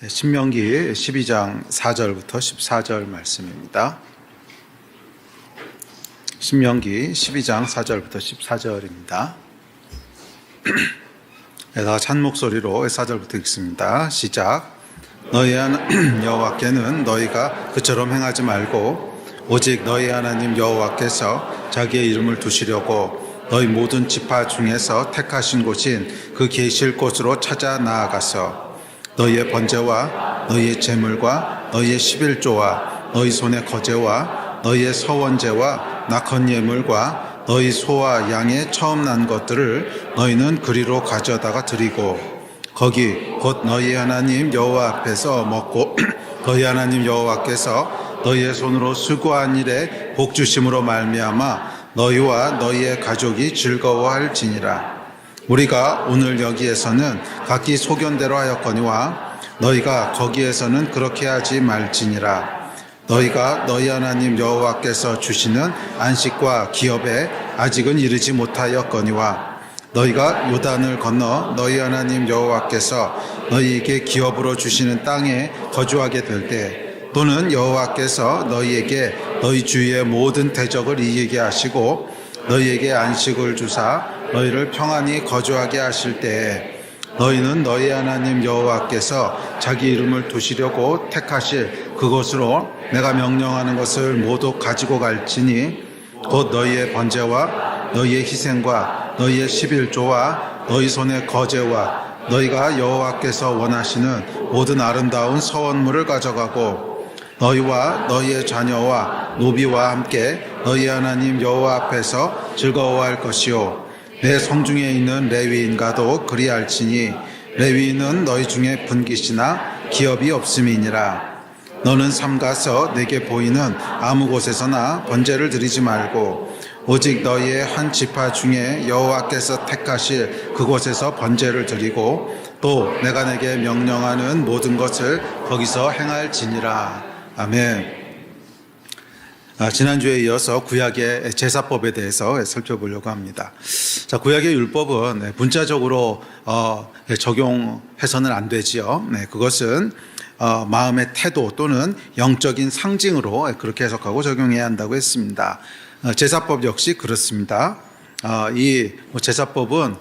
신명기 12장 4절부터 14절 말씀입니다. 신명기 12장 4절부터 14절입니다. 다 찬 목소리로 4절부터 읽습니다. 시작. 너희 여호와께는 너희가 그처럼 행하지 말고 오직 너희 하나님 여호와께서 자기의 이름을 두시려고 너희 모든 지파 중에서 택하신 곳인 그 계실 곳으로 찾아 나아가서 너희의 번제와 너희의 제물과 너희의 11조와 너희 손의 거제와 너희의 서원제와 낙헌 예물과 너희 소와 양의 처음 난 것들을 너희는 그리로 가져다가 드리고 거기 곧 너희 하나님 여호와 앞에서 먹고 너희 하나님 여호와께서 너희의 손으로 수고한 일에 복 주심으로 말미암아 너희와 너희의 가족이 즐거워할지니라. 우리가 오늘 여기에서는 각기 소견대로 하였거니와 너희가 거기에서는 그렇게 하지 말지니라. 너희가 너희 하나님 여호와께서 주시는 안식과 기업에 아직은 이르지 못하였거니와 너희가 요단을 건너 너희 하나님 여호와께서 너희에게 기업으로 주시는 땅에 거주하게 될 때 또는 여호와께서 너희에게 너희 주위의 모든 대적을 이기게 하시고 너희에게 안식을 주사 너희를 평안히 거주하게 하실 때에 너희는 너희 하나님 여호와께서 자기 이름을 두시려고 택하실 그곳으로 내가 명령하는 것을 모두 가지고 갈지니 곧 너희의 번제와 너희의 희생과 너희의 11조와 너희 손의 거제와 너희가 여호와께서 원하시는 모든 아름다운 서원물을 가져가고 너희와 너희의 자녀와 노비와 함께 너희 하나님 여호와 앞에서 즐거워할 것이요 내 성중에 있는 레위인과도 그리할지니 레위인은 너희 중에 분깃이나 기업이 없음이니라. 너는 삼가서 내게 보이는 아무 곳에서나 번제를 드리지 말고 오직 너희의 한 지파 중에 여호와께서 택하실 그곳에서 번제를 드리고 또 내가 내게 명령하는 모든 것을 거기서 행할지니라. 아멘. 지난주에 이어서 구약의 제사법에 대해서 살펴보려고 합니다. 자, 구약의 율법은 문자적으로 적용해서는 안 되지요. 그것은 마음의 태도 또는 영적인 상징으로 그렇게 해석하고 적용해야 한다고 했습니다. 제사법 역시 그렇습니다. 이 제사법은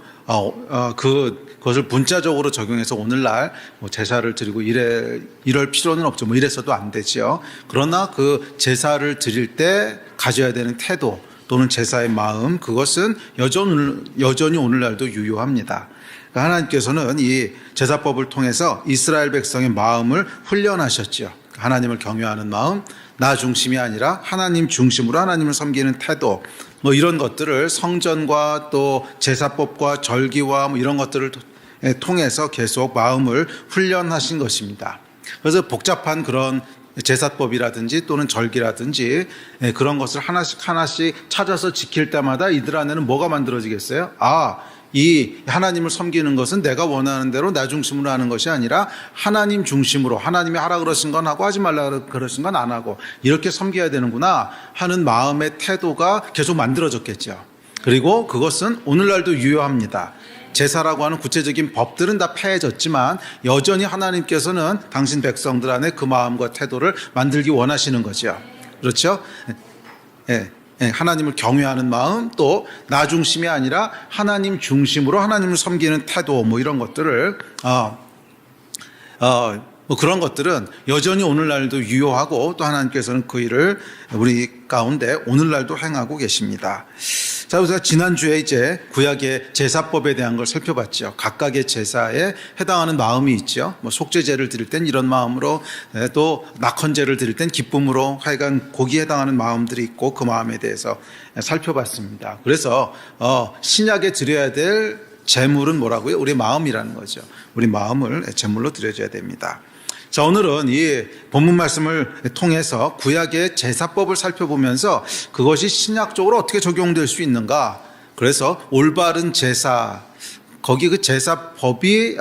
그것을 문자적으로 적용해서 오늘날 제사를 드리고 이럴 필요는 없죠. 이래서도 안 되지요. 그러나 그 제사를 드릴 때 가져야 되는 태도 또는 제사의 마음, 그것은 여전히 오늘날도 유효합니다. 하나님께서는 이 제사법을 통해서 이스라엘 백성의 마음을 훈련하셨죠. 하나님을 경외하는 마음, 나 중심이 아니라 하나님 중심으로 하나님을 섬기는 태도, 이런 것들을 성전과 또 제사법과 절기와 이런 것들을 통해서 계속 마음을 훈련하신 것입니다. 그래서 복잡한 그런 제사법이라든지 또는 절기라든지 그런 것을 하나씩 찾아서 지킬 때마다 이들 안에는 뭐가 만들어지겠어요? 이 하나님을 섬기는 것은 내가 원하는 대로 나 중심으로 하는 것이 아니라 하나님 중심으로, 하나님이 하라 그러신 건 하고 하지 말라 그러신 건 안 하고 이렇게 섬겨야 되는구나 하는 마음의 태도가 계속 만들어졌겠죠. 그리고 그것은 오늘날도 유효합니다. 제사라고 하는 구체적인 법들은 다 폐해졌지만 여전히 하나님께서는 당신 백성들 안에 그 마음과 태도를 만들기 원하시는 거죠. 그렇죠? 하나님을 경외하는 마음, 또 나 중심이 아니라 하나님 중심으로 하나님을 섬기는 태도, 이런 것들을 그런 것들은 여전히 오늘날도 유효하고 또 하나님께서는 그 일을 우리 가운데 오늘날도 행하고 계십니다. 자, 우리가 지난주에 이제 구약의 제사법에 대한 걸 살펴봤죠. 각각의 제사에 해당하는 마음이 있죠. 속죄제를 드릴 땐 이런 마음으로, 또 낙헌제를 드릴 땐 기쁨으로, 하여간 거기에 해당하는 마음들이 있고 그 마음에 대해서 살펴봤습니다. 그래서 신약에 드려야 될 제물은 뭐라고요? 우리 마음이라는 거죠. 우리 마음을 제물로 드려줘야 됩니다. 자, 오늘은 이 본문 말씀을 통해서 구약의 제사법을 살펴보면서 그것이 신약적으로 어떻게 적용될 수 있는가. 그래서 올바른 제사, 거기 그 제사법이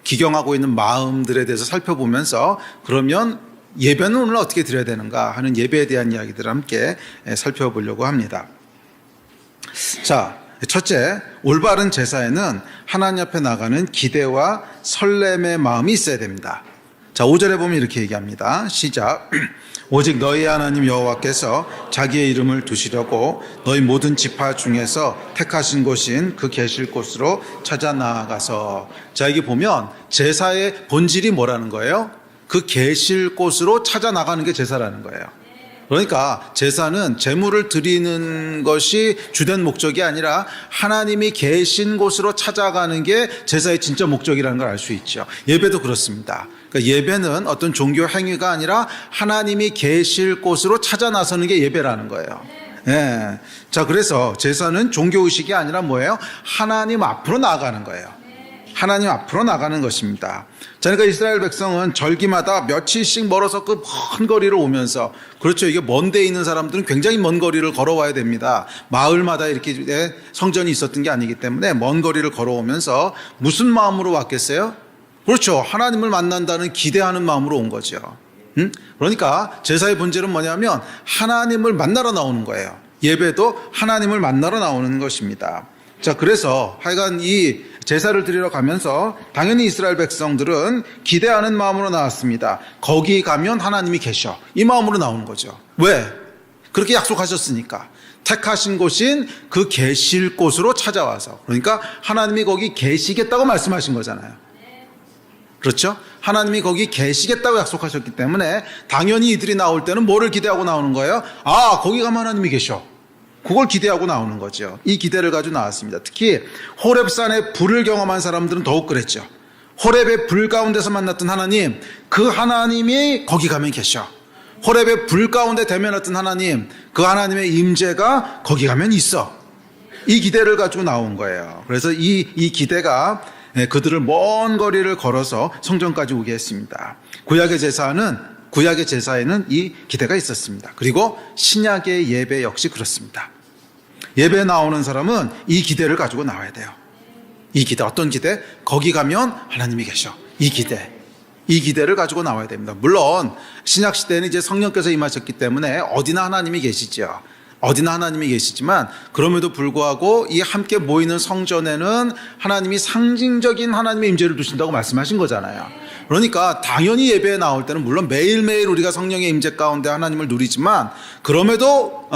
기경하고 있는 마음들에 대해서 살펴보면서 그러면 예배는 오늘 어떻게 드려야 되는가 하는 예배에 대한 이야기들을 함께 살펴보려고 합니다. 자, 첫째, 올바른 제사에는 하나님 앞에 나가는 기대와 설렘의 마음이 있어야 됩니다. 자, 5절에 보면 이렇게 얘기합니다. 시작. 오직 너희 하나님 여호와께서 자기의 이름을 두시려고 너희 모든 지파 중에서 택하신 곳인 그 계실 곳으로 찾아 나아가서. 자, 여기 보면 제사의 본질이 뭐라는 거예요? 그 계실 곳으로 찾아 나가는 게 제사라는 거예요. 그러니까 제사는 제물을 드리는 것이 주된 목적이 아니라 하나님이 계신 곳으로 찾아가는 게 제사의 진짜 목적이라는 걸 알 수 있죠. 예배도 그렇습니다. 그러니까 예배는 어떤 종교 행위가 아니라 하나님이 계실 곳으로 찾아 나서는 게 예배라는 거예요. 예. 자, 그래서 제사는 종교의식이 아니라 뭐예요? 하나님 앞으로 나아가는 거예요. 하나님 앞으로 나가는 것입니다. 자, 그러니까 이스라엘 백성은 절기마다 며칠씩 멀어서 그 먼 거리를 오면서, 그렇죠. 이게 먼 데에 있는 사람들은 굉장히 먼 거리를 걸어와야 됩니다. 마을마다 이렇게 성전이 있었던 게 아니기 때문에 먼 거리를 걸어오면서 무슨 마음으로 왔겠어요? 그렇죠. 하나님을 만난다는 기대하는 마음으로 온 거죠. 그러니까 제사의 본질은 뭐냐면 하나님을 만나러 나오는 거예요. 예배도 하나님을 만나러 나오는 것입니다. 자, 그래서 하여간 이 제사를 드리러 가면서 당연히 이스라엘 백성들은 기대하는 마음으로 나왔습니다. 거기 가면 하나님이 계셔. 이 마음으로 나오는 거죠. 왜? 그렇게 약속하셨으니까. 택하신 곳인 그 계실 곳으로 찾아와서. 그러니까 하나님이 거기 계시겠다고 말씀하신 거잖아요. 그렇죠? 하나님이 거기 계시겠다고 약속하셨기 때문에 당연히 이들이 나올 때는 뭐를 기대하고 나오는 거예요? 아, 거기 가면 하나님이 계셔. 그걸 기대하고 나오는 거죠. 이 기대를 가지고 나왔습니다. 특히 호렙산에 불을 경험한 사람들은 더욱 그랬죠. 호렙의 불 가운데서 만났던 하나님, 그 하나님이 거기 가면 계셔. 호렙의 불 가운데 대면했던 하나님, 그 하나님의 임재가 거기 가면 있어. 이 기대를 가지고 나온 거예요. 그래서 이 기대가 그들을 먼 거리를 걸어서 성전까지 오게 했습니다. 구약의 제사에는 이 기대가 있었습니다. 그리고 신약의 예배 역시 그렇습니다. 예배에 나오는 사람은 이 기대를 가지고 나와야 돼요. 이 기대, 어떤 기대? 거기 가면 하나님이 계셔. 이 기대를 가지고 나와야 됩니다. 물론 신약 시대는 이제 성령께서 임하셨기 때문에 어디나 하나님이 계시죠. 어디나 하나님이 계시지만 그럼에도 불구하고 이 함께 모이는 성전에는 하나님이 상징적인 하나님의 임재를 두신다고 말씀하신 거잖아요. 그러니까 당연히 예배에 나올 때는 물론 매일매일 우리가 성령의 임재 가운데 하나님을 누리지만 그럼에도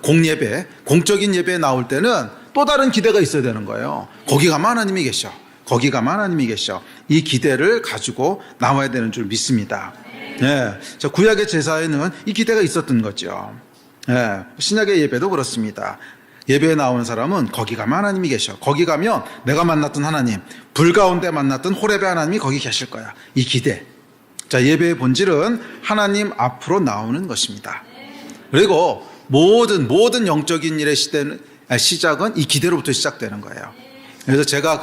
공예배, 공적인 예배에 나올 때는 또 다른 기대가 있어야 되는 거예요. 거기 가면 하나님이 계셔. 거기 가면 하나님이 계셔. 이 기대를 가지고 나와야 되는 줄 믿습니다. 예. 자, 구약의 제사에는 이 기대가 있었던 거죠. 예. 신약의 예배도 그렇습니다. 예배에 나오는 사람은 거기 가면 하나님이 계셔. 거기 가면 내가 만났던 하나님, 불 가운데 만났던 호렙의 하나님이 거기 계실 거야. 이 기대. 자, 예배의 본질은 하나님 앞으로 나오는 것입니다. 그리고 모든 영적인 일의 시작은 이 기대로부터 시작되는 거예요. 그래서 제가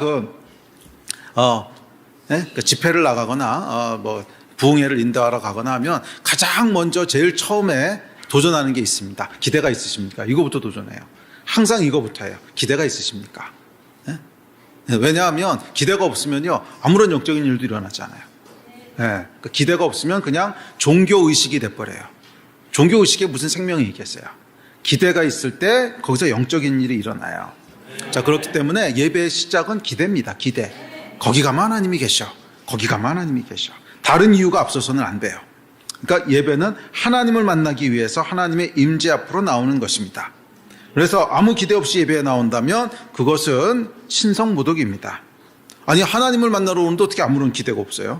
집회를 나가거나 부흥회를 인도하러 가거나 하면 가장 먼저 제일 처음에 도전하는 게 있습니다. 기대가 있으십니까? 이거부터 도전해요. 항상 이거부터 해요. 기대가 있으십니까? 네? 왜냐하면 기대가 없으면요 아무런 영적인 일도 일어나지 않아요. 네. 기대가 없으면 그냥 종교의식이 돼버려요. 종교의식에 무슨 생명이 있겠어요. 기대가 있을 때 거기서 영적인 일이 일어나요. 자, 그렇기 때문에 예배의 시작은 기대입니다. 기대. 거기 가면 하나님이 계셔. 거기 가면 하나님이 계셔. 다른 이유가 앞서서는 안 돼요. 그러니까 예배는 하나님을 만나기 위해서 하나님의 임재 앞으로 나오는 것입니다. 그래서 아무 기대 없이 예배에 나온다면 그것은 신성모독입니다. 아니, 하나님을 만나러 오는데 어떻게 아무런 기대가 없어요?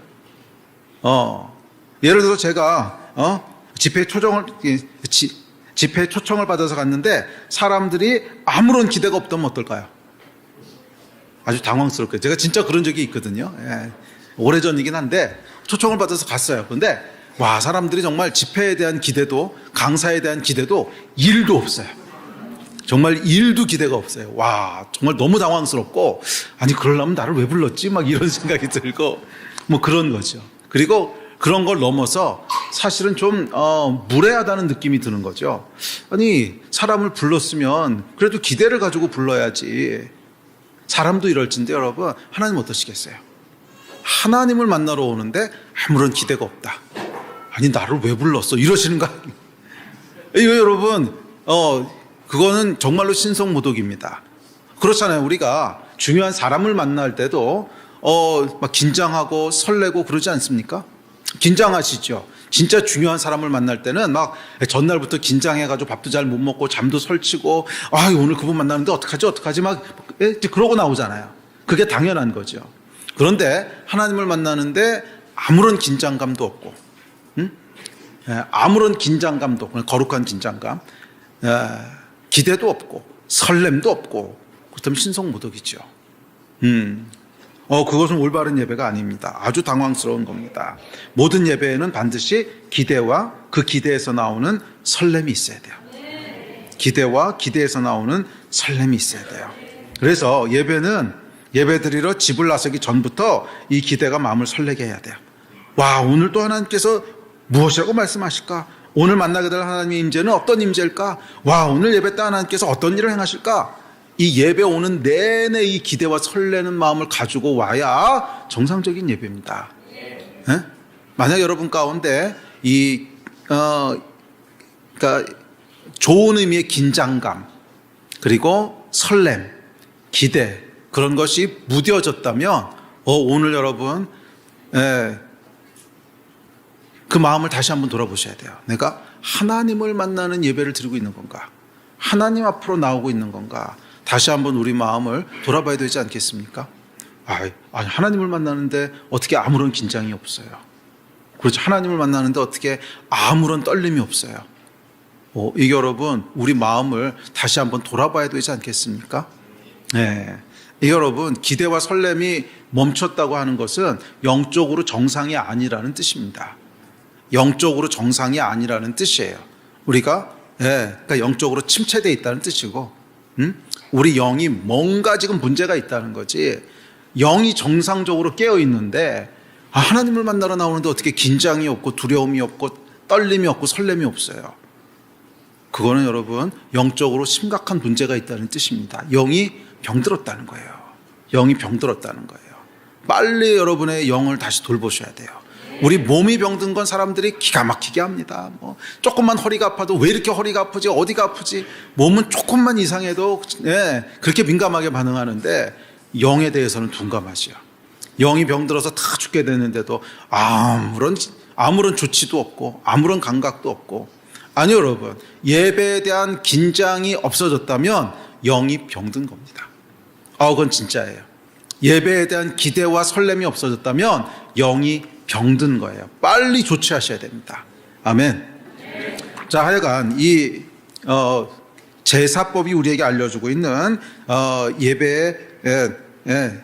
예를 들어 제가 집회에 초청을 받아서 갔는데 사람들이 아무런 기대가 없다면 어떨까요? 아주 당황스럽게. 제가 진짜 그런 적이 있거든요. 예. 오래전이긴 한데 초청을 받아서 갔어요. 그런데 사람들이 정말 집회에 대한 기대도 강사에 대한 기대도 1도 없어요. 정말 1도 기대가 없어요. 정말 너무 당황스럽고, 아니 그러려면 나를 왜 불렀지? 막 이런 생각이 들고 그런 거죠. 그리고 그런 걸 넘어서 사실은 좀 무례하다는 느낌이 드는 거죠. 아니, 사람을 불렀으면 그래도 기대를 가지고 불러야지. 사람도 이럴진데 여러분, 하나님 어떠시겠어요? 하나님을 만나러 오는데 아무런 기대가 없다. 아니, 나를 왜 불렀어? 이러시는 거 아니에요? 이거 여러분, 그거는 정말로 신성모독입니다. 그렇잖아요. 우리가 중요한 사람을 만날 때도 막 긴장하고 설레고 그러지 않습니까? 긴장하시죠. 진짜 중요한 사람을 만날 때는 막 전날부터 긴장해가지고 밥도 잘 못 먹고 잠도 설치고 오늘 그분 만나는데 어떡하지 막 그러고 나오잖아요. 그게 당연한 거죠. 그런데 하나님을 만나는데 아무런 긴장감도 없고, 아무런 긴장감도 없고, 거룩한 긴장감, 기대도 없고 설렘도 없고, 그렇다면 신성모독이죠. 그것은 올바른 예배가 아닙니다. 아주 당황스러운 겁니다. 모든 예배에는 반드시 기대와 그 기대에서 나오는 설렘이 있어야 돼요. 기대와 기대에서 나오는 설렘이 있어야 돼요. 그래서 예배는 예배드리러 집을 나서기 전부터 이 기대가 마음을 설레게 해야 돼요. 오늘 또 하나님께서 무엇이라고 말씀하실까? 오늘 만나게 될 하나님의 임재는 어떤 임재일까? 오늘 예배 때 하나님께서 어떤 일을 행하실까? 이 예배 오는 내내 이 기대와 설레는 마음을 가지고 와야 정상적인 예배입니다. 만약 여러분 가운데 그러니까 좋은 의미의 긴장감, 그리고 설렘, 기대, 그런 것이 무뎌졌다면 오늘 여러분 그 마음을 다시 한번 돌아보셔야 돼요. 내가 하나님을 만나는 예배를 드리고 있는 건가? 하나님 앞으로 나오고 있는 건가? 다시 한번 우리 마음을 돌아봐야 되지 않겠습니까? 아니, 하나님을 만나는데 어떻게 아무런 긴장이 없어요? 그렇죠. 하나님을 만나는데 어떻게 아무런 떨림이 없어요? 이게 여러분 우리 마음을 다시 한번 돌아봐야 되지 않겠습니까? 이게 여러분 기대와 설렘이 멈췄다고 하는 것은 영적으로 정상이 아니라는 뜻입니다. 영적으로 정상이 아니라는 뜻이에요. 우리가 그러니까 영적으로 침체되어 있다는 뜻이고, 우리 영이 뭔가 지금 문제가 있다는 거지. 영이 정상적으로 깨어 있는데 하나님을 만나러 나오는데 어떻게 긴장이 없고 두려움이 없고 떨림이 없고 설렘이 없어요. 그거는 여러분 영적으로 심각한 문제가 있다는 뜻입니다. 영이 병들었다는 거예요. 영이 병들었다는 거예요. 빨리 여러분의 영을 다시 돌보셔야 돼요. 우리 몸이 병든 건 사람들이 기가 막히게 합니다. 조금만 허리가 아파도 왜 이렇게 허리가 아프지? 어디가 아프지? 몸은 조금만 이상해도 그렇게 민감하게 반응하는데 영에 대해서는 둔감하시요. 영이 병들어서 다 죽게 되는데도 아무런 조치도 없고 아무런 감각도 없고. 아니요 여러분, 예배에 대한 긴장이 없어졌다면 영이 병든 겁니다. 그건 진짜예요. 예배에 대한 기대와 설렘이 없어졌다면 영이 병든 거예요. 빨리 조치하셔야 됩니다. 아멘. 자, 하여간 이 제사법이 우리에게 알려주고 있는 예배의 그러니까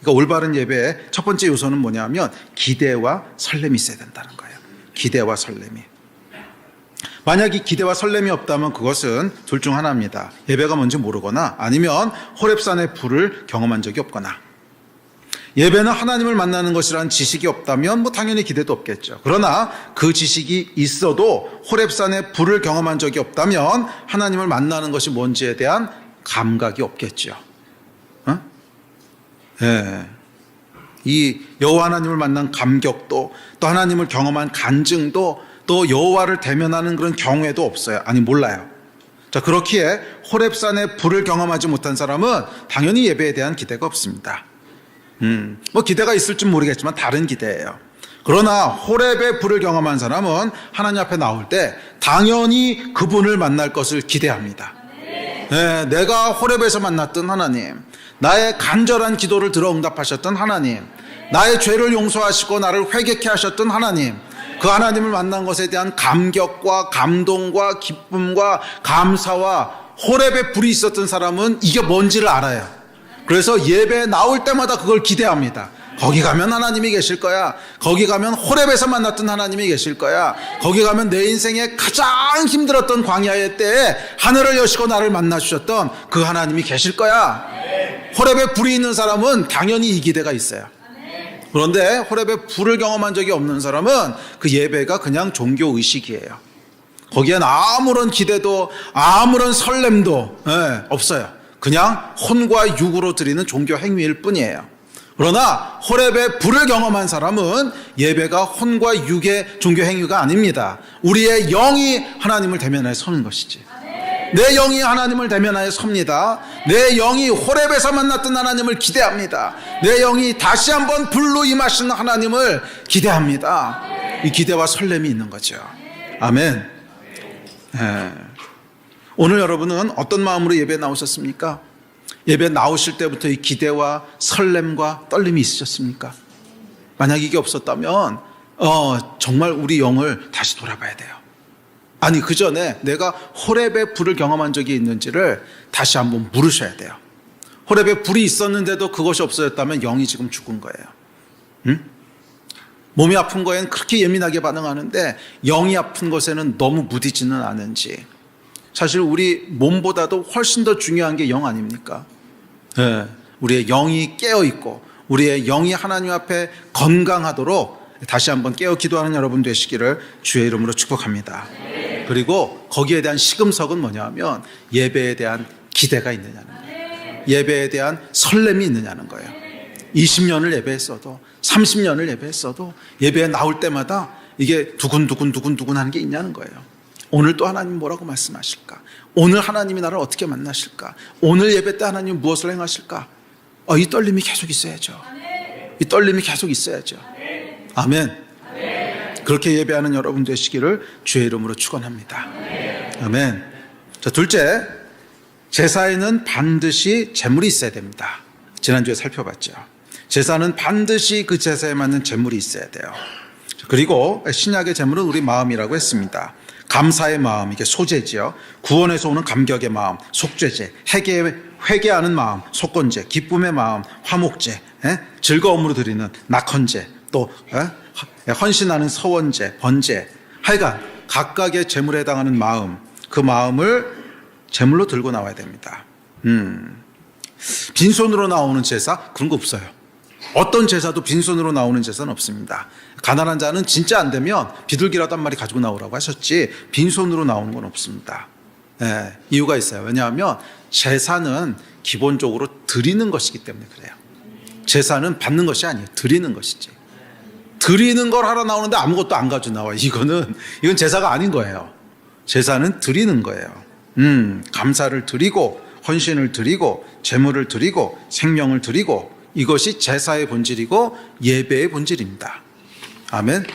올바른 예배의 첫 번째 요소는 뭐냐면 기대와 설렘이 있어야 된다는 거예요. 기대와 설렘이. 만약 이 기대와 설렘이 없다면 그것은 둘 중 하나입니다. 예배가 뭔지 모르거나 아니면 호렙산의 불을 경험한 적이 없거나. 예배는 하나님을 만나는 것이라는 지식이 없다면 당연히 기대도 없겠죠. 그러나 그 지식이 있어도 호렙산의 불을 경험한 적이 없다면 하나님을 만나는 것이 뭔지에 대한 감각이 없겠죠. 이 여호와 하나님을 만난 감격도, 또 하나님을 경험한 간증도, 또 여호와를 대면하는 그런 경외도 없어요. 몰라요. 자, 그렇기에 호렙산의 불을 경험하지 못한 사람은 당연히 예배에 대한 기대가 없습니다. 기대가 있을지 모르겠지만 다른 기대예요. 그러나 호렙의 불을 경험한 사람은 하나님 앞에 나올 때 당연히 그분을 만날 것을 기대합니다. 내가 호렙에서 만났던 하나님, 나의 간절한 기도를 들어 응답하셨던 하나님, 나의 죄를 용서하시고 나를 회개케 하셨던 하나님, 그 하나님을 만난 것에 대한 감격과 감동과 기쁨과 감사와 호렙의 불이 있었던 사람은 이게 뭔지를 알아요. 그래서 예배에 나올 때마다 그걸 기대합니다. 거기 가면 하나님이 계실 거야. 거기 가면 호렙에서 만났던 하나님이 계실 거야. 거기 가면 내 인생에 가장 힘들었던 광야의 때에 하늘을 여시고 나를 만나 주셨던 그 하나님이 계실 거야. 호렙에 불이 있는 사람은 당연히 이 기대가 있어요. 그런데 호렙에 불을 경험한 적이 없는 사람은 그 예배가 그냥 종교 의식이에요. 거기엔 아무런 기대도 아무런 설렘도 없어요. 그냥 혼과 육으로 드리는 종교 행위일 뿐이에요. 그러나 호렙의 불을 경험한 사람은 예배가 혼과 육의 종교 행위가 아닙니다. 우리의 영이 하나님을 대면해 서는 것이지. 내 영이 하나님을 대면하여 섭니다. 내 영이 호렙에서 만났던 하나님을 기대합니다. 내 영이 다시 한번 불로 임하시는 하나님을 기대합니다. 이 기대와 설렘이 있는 거죠. 아멘. 오늘 여러분은 어떤 마음으로 예배에 나오셨습니까? 예배 나오실 때부터 이 기대와 설렘과 떨림이 있으셨습니까? 만약 이게 없었다면 정말 우리 영을 다시 돌아봐야 돼요. 아니 그 전에 내가 호렙의 불을 경험한 적이 있는지를 다시 한번 물으셔야 돼요. 호렙에 불이 있었는데도 그것이 없어졌다면 영이 지금 죽은 거예요. 응? 몸이 아픈 거에는 그렇게 예민하게 반응하는데 영이 아픈 것에는 너무 무디지는 않은지. 사실 우리 몸보다도 훨씬 더 중요한 게 영 아닙니까? 네. 우리의 영이 깨어있고 우리의 영이 하나님 앞에 건강하도록 다시 한번 깨어 기도하는 여러분 되시기를 주의 이름으로 축복합니다. 그리고 거기에 대한 시금석은 뭐냐 하면 예배에 대한 기대가 있느냐는 거예요. 예배에 대한 설렘이 있느냐는 거예요. 20년을 예배했어도 30년을 예배했어도 예배에 나올 때마다 이게 두근두근 하는 게 있냐는 거예요. 오늘 또 하나님 뭐라고 말씀하실까? 오늘 하나님이 나를 어떻게 만나실까? 오늘 예배 때 하나님 무엇을 행하실까? 이 떨림이 계속 있어야죠. 이 떨림이 계속 있어야죠. 아멘. 그렇게 예배하는 여러분 되시기를 주의 이름으로 축원합니다. 아멘. 자, 둘째, 제사에는 반드시 제물이 있어야 됩니다. 지난주에 살펴봤죠. 제사는 반드시 그 제사에 맞는 제물이 있어야 돼요. 그리고 신약의 제물은 우리 마음이라고 했습니다. 감사의 마음, 이게 소제지요. 구원에서 오는 감격의 마음, 속죄제. 회개하는 마음, 속건제. 기쁨의 마음, 화목제. 즐거움으로 드리는 낙헌제. 또 헌신하는 서원제, 번제. 하여간 각각의 제물에 해당하는 마음, 그 마음을 제물로 들고 나와야 됩니다. 빈손으로 나오는 제사? 그런 거 없어요. 어떤 제사도 빈손으로 나오는 제사는 없습니다. 가난한 자는 진짜 안 되면 비둘기라도 한 마리 가지고 나오라고 하셨지 빈손으로 나오는 건 없습니다. 이유가 있어요. 왜냐하면 제사는 기본적으로 드리는 것이기 때문에 그래요. 제사는 받는 것이 아니에요. 드리는 것이지. 드리는 걸 하러 나오는데 아무것도 안 가지고 나와요. 이건 제사가 아닌 거예요. 제사는 드리는 거예요. 감사를 드리고 헌신을 드리고 제물을 드리고 생명을 드리고 이것이 제사의 본질이고 예배의 본질입니다. 아멘.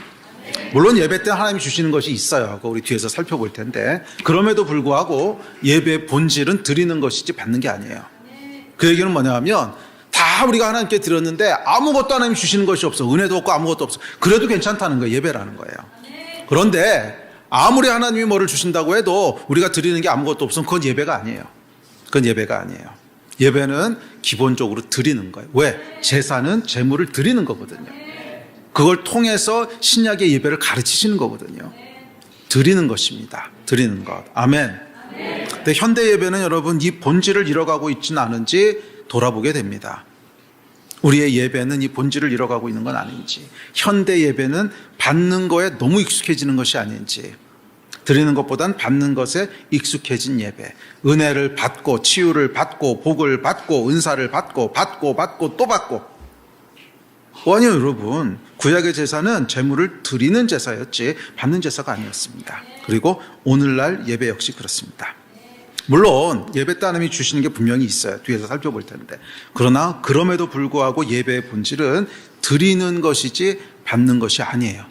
물론 예배 때 하나님이 주시는 것이 있어요. 그거 우리 뒤에서 살펴볼 텐데 그럼에도 불구하고 예배의 본질은 드리는 것이지 받는 게 아니에요. 그 얘기는 뭐냐 하면 다 우리가 하나님께 드렸는데 아무것도 하나님 주시는 것이 없어. 은혜도 없고 아무것도 없어. 그래도 괜찮다는 거예요. 예배라는 거예요. 그런데 아무리 하나님이 뭐를 주신다고 해도 우리가 드리는 게 아무것도 없으면 그건 예배가 아니에요. 그건 예배가 아니에요. 예배는 기본적으로 드리는 거예요. 왜? 제사는 제물을 드리는 거거든요. 그걸 통해서 신약의 예배를 가르치시는 거거든요. 드리는 것입니다. 드리는 것. 아멘. 근데 현대 예배는 여러분 이 본질을 잃어가고 있지는 않은지 돌아보게 됩니다. 우리의 예배는 이 본질을 잃어가고 있는 건 아닌지, 현대 예배는 받는 거에 너무 익숙해지는 것이 아닌지, 드리는 것보단 받는 것에 익숙해진 예배, 은혜를 받고 치유를 받고 복을 받고 은사를 받고 또 받고. 아니요 여러분, 구약의 제사는 제물을 드리는 제사였지 받는 제사가 아니었습니다. 그리고 오늘날 예배 역시 그렇습니다. 물론 예배 때 하나님이 주시는 게 분명히 있어요. 뒤에서 살펴볼 텐데. 그러나 그럼에도 불구하고 예배의 본질은 드리는 것이지 받는 것이 아니에요.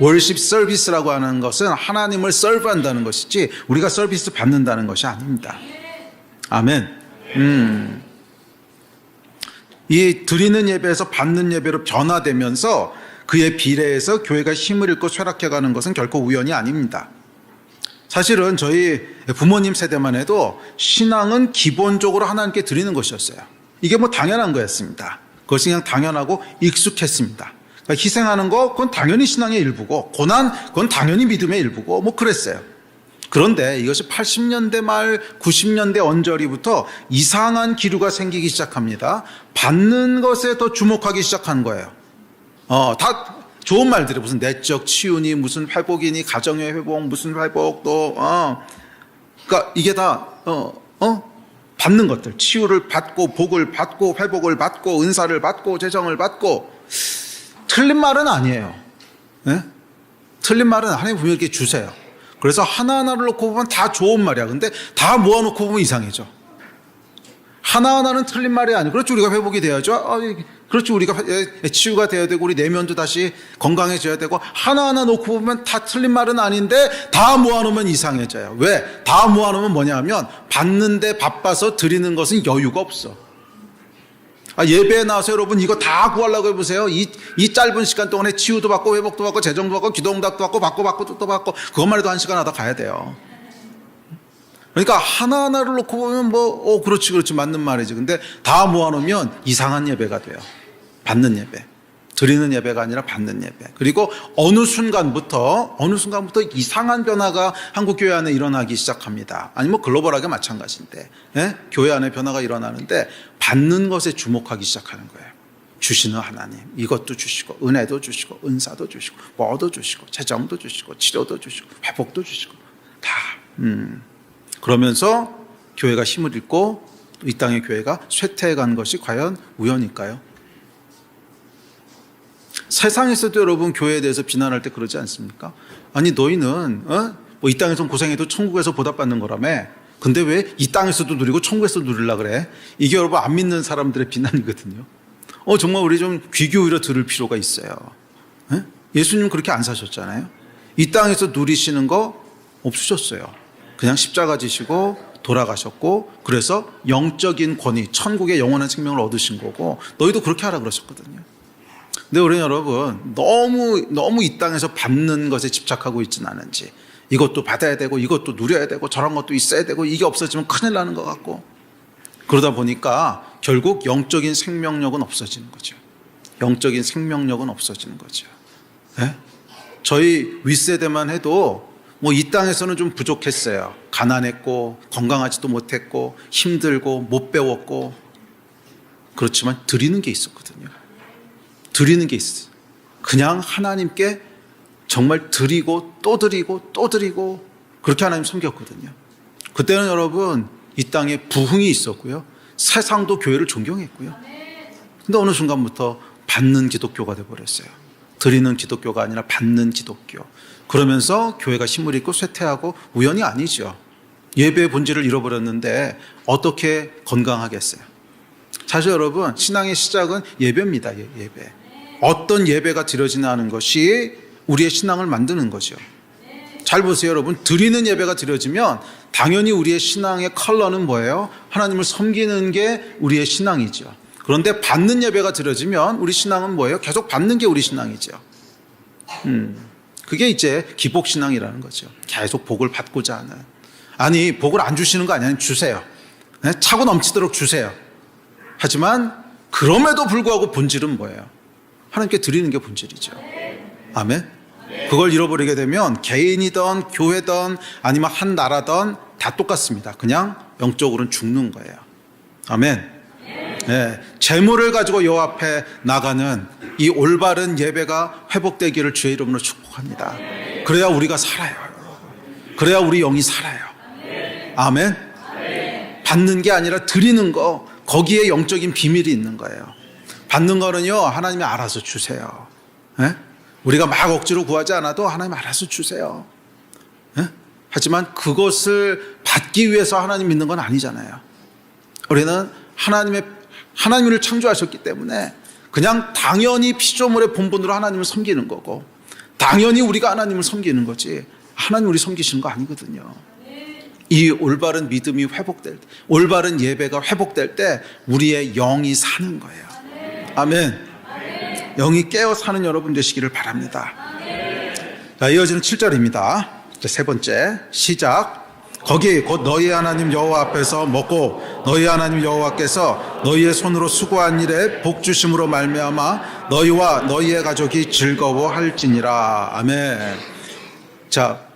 월십 서비스라고 하는 것은 하나님을 서브한다는 것이지 우리가 서비스 받는다는 것이 아닙니다. 아멘. 이 드리는 예배에서 받는 예배로 변화되면서 그에 비례해서 교회가 힘을 잃고 쇠락해가는 것은 결코 우연이 아닙니다. 사실은 저희 부모님 세대만 해도 신앙은 기본적으로 하나님께 드리는 것이었어요. 이게 뭐 당연한 거였습니다. 그것이 그냥 당연하고 익숙했습니다. 그러니까 희생하는 거 그건 당연히 신앙의 일부고, 고난 그건 당연히 믿음의 일부고 뭐 그랬어요. 그런데 이것이 80년대 말 90년대 언저리부터 이상한 기류가 생기기 시작합니다. 받는 것에 더 주목하기 시작한 거예요. 다 좋은 말들이 무슨 내적 치유니 무슨 회복이니 가정의 회복 무슨 회복 또 그러니까 이게 다 받는 것들, 치유를 받고 복을 받고 회복을 받고 은사를 받고 재정을 받고. 틀린 말은 아니에요. 네? 틀린 말은 하나님 분명히 이렇게 주세요. 그래서 하나하나를 놓고 보면 다 좋은 말이야. 근데 다 모아놓고 보면 이상해져. 하나하나는 틀린 말이 아니고, 그렇죠. 우리가 회복이 돼야죠. 그렇죠. 우리가 치유가 돼야 되고, 우리 내면도 다시 건강해져야 되고, 하나하나 놓고 보면 다 틀린 말은 아닌데, 다 모아놓으면 이상해져요. 왜? 다 모아놓으면 뭐냐 하면, 받는데 바빠서 드리는 것은 여유가 없어. 예배에 나와서 여러분 이거 다 구하려고 해보세요. 이 짧은 시간 동안에 치유도 받고, 회복도 받고, 재정도 받고, 기도응답도 받고, 또 받고, 그것만 해도 1시간 하다 가야 돼요. 그러니까 하나하나를 놓고 보면 그렇지, 맞는 말이지. 근데 다 모아놓으면 이상한 예배가 돼요. 받는 예배. 드리는 예배가 아니라 받는 예배. 그리고 어느 순간부터 이상한 변화가 한국교회 안에 일어나기 시작합니다. 아니면 글로벌하게 마찬가지인데, 교회 안에 변화가 일어나는데 받는 것에 주목하기 시작하는 거예요. 주시는 하나님, 이것도 주시고, 은혜도 주시고, 은사도 주시고, 뭐도 주시고, 재정도 주시고, 치료도 주시고, 회복도 주시고, 다. 그러면서 교회가 힘을 잃고 이 땅의 교회가 쇠퇴해 간 것이 과연 우연일까요? 세상에서도 여러분 교회에 대해서 비난할 때 그러지 않습니까? 아니 너희는 이 땅에서 고생해도 천국에서 보답받는 거라며, 근데 왜 이 땅에서도 누리고 천국에서도 누리려고 그래? 이게 여러분 안 믿는 사람들의 비난이거든요. 정말 우리 좀 귀 기울여 들을 필요가 있어요. 예수님 그렇게 안 사셨잖아요. 이 땅에서 누리시는 거 없으셨어요. 그냥 십자가 지시고 돌아가셨고, 그래서 영적인 권위, 천국의 영원한 생명을 얻으신 거고, 너희도 그렇게 하라 그러셨거든요. 근데 우리 여러분 너무 이 땅에서 받는 것에 집착하고 있지는 않은지, 이것도 받아야 되고 이것도 누려야 되고 저런 것도 있어야 되고, 이게 없어지면 큰일 나는 것 같고, 그러다 보니까 결국 영적인 생명력은 없어지는 거죠. 영적인 생명력은 없어지는 거죠. 저희 윗세대만 해도 이 땅에서는 좀 부족했어요. 가난했고 건강하지도 못했고 힘들고 못 배웠고, 그렇지만 드리는 게 있었거든요. 드리는 게 있어요. 그냥 하나님께 정말 드리고 또 드리고 또 드리고, 그렇게 하나님 섬겼거든요. 그때는 여러분 이 땅에 부흥이 있었고요, 세상도 교회를 존경했고요. 근데 어느 순간부터 받는 기독교가 돼버렸어요. 드리는 기독교가 아니라 받는 기독교. 그러면서 교회가 힘을 잃고 쇠퇴하고, 우연이 아니죠. 예배의 본질을 잃어버렸는데 어떻게 건강하겠어요? 사실 여러분 신앙의 시작은 예배입니다. 예배. 어떤 예배가 드려지는 것이 우리의 신앙을 만드는 거죠. 잘 보세요 여러분. 드리는 예배가 드려지면 당연히 우리의 신앙의 컬러는 뭐예요? 하나님을 섬기는 게 우리의 신앙이죠. 그런데 받는 예배가 드려지면 우리 신앙은 뭐예요? 계속 받는 게 우리 신앙이죠. 그게 이제 기복신앙이라는 거죠. 계속 복을 받고자 하는. 아니 복을 안 주시는 거 아니에요. 주세요. 차고 넘치도록 주세요. 하지만 그럼에도 불구하고 본질은 뭐예요? 하나님께 드리는 게 본질이죠. 아멘. 그걸 잃어버리게 되면 개인이든 교회든 아니면 한 나라든 다 똑같습니다. 그냥 영적으로는 죽는 거예요. 아멘. 재물을 가지고 여호와 앞에 나가는 이 올바른 예배가 회복되기를 주의 이름으로 축복합니다. 그래야 우리가 살아요. 그래야 우리 영이 살아요. 아멘. 받는 게 아니라 드리는 거, 거기에 영적인 비밀이 있는 거예요. 받는 거는요 하나님이 알아서 주세요. 우리가 막 억지로 구하지 않아도 하나님 알아서 주세요. 하지만 그것을 받기 위해서 하나님 믿는 건 아니잖아요. 우리는 하나님을 창조하셨기 때문에 그냥 당연히 피조물의 본분으로 하나님을 섬기는 거고, 당연히 우리가 하나님을 섬기는 거지, 하나님 우리 섬기시는 거 아니거든요. 이 올바른 믿음이 회복될 때, 올바른 예배가 회복될 때 우리의 영이 사는 거예요. 아멘. 영이 깨어 사는 여러분 되시기를 바랍니다. 자, 이어지는 7절입니다. 세 번째 시작. 거기 곧 너희 하나님 여호와 앞에서 먹고 너희 하나님 여호와께서 너희의 손으로 수고한 일에 복 주심으로 말미암아 너희와 너희의 가족이 즐거워할지니라. 아멘. 자,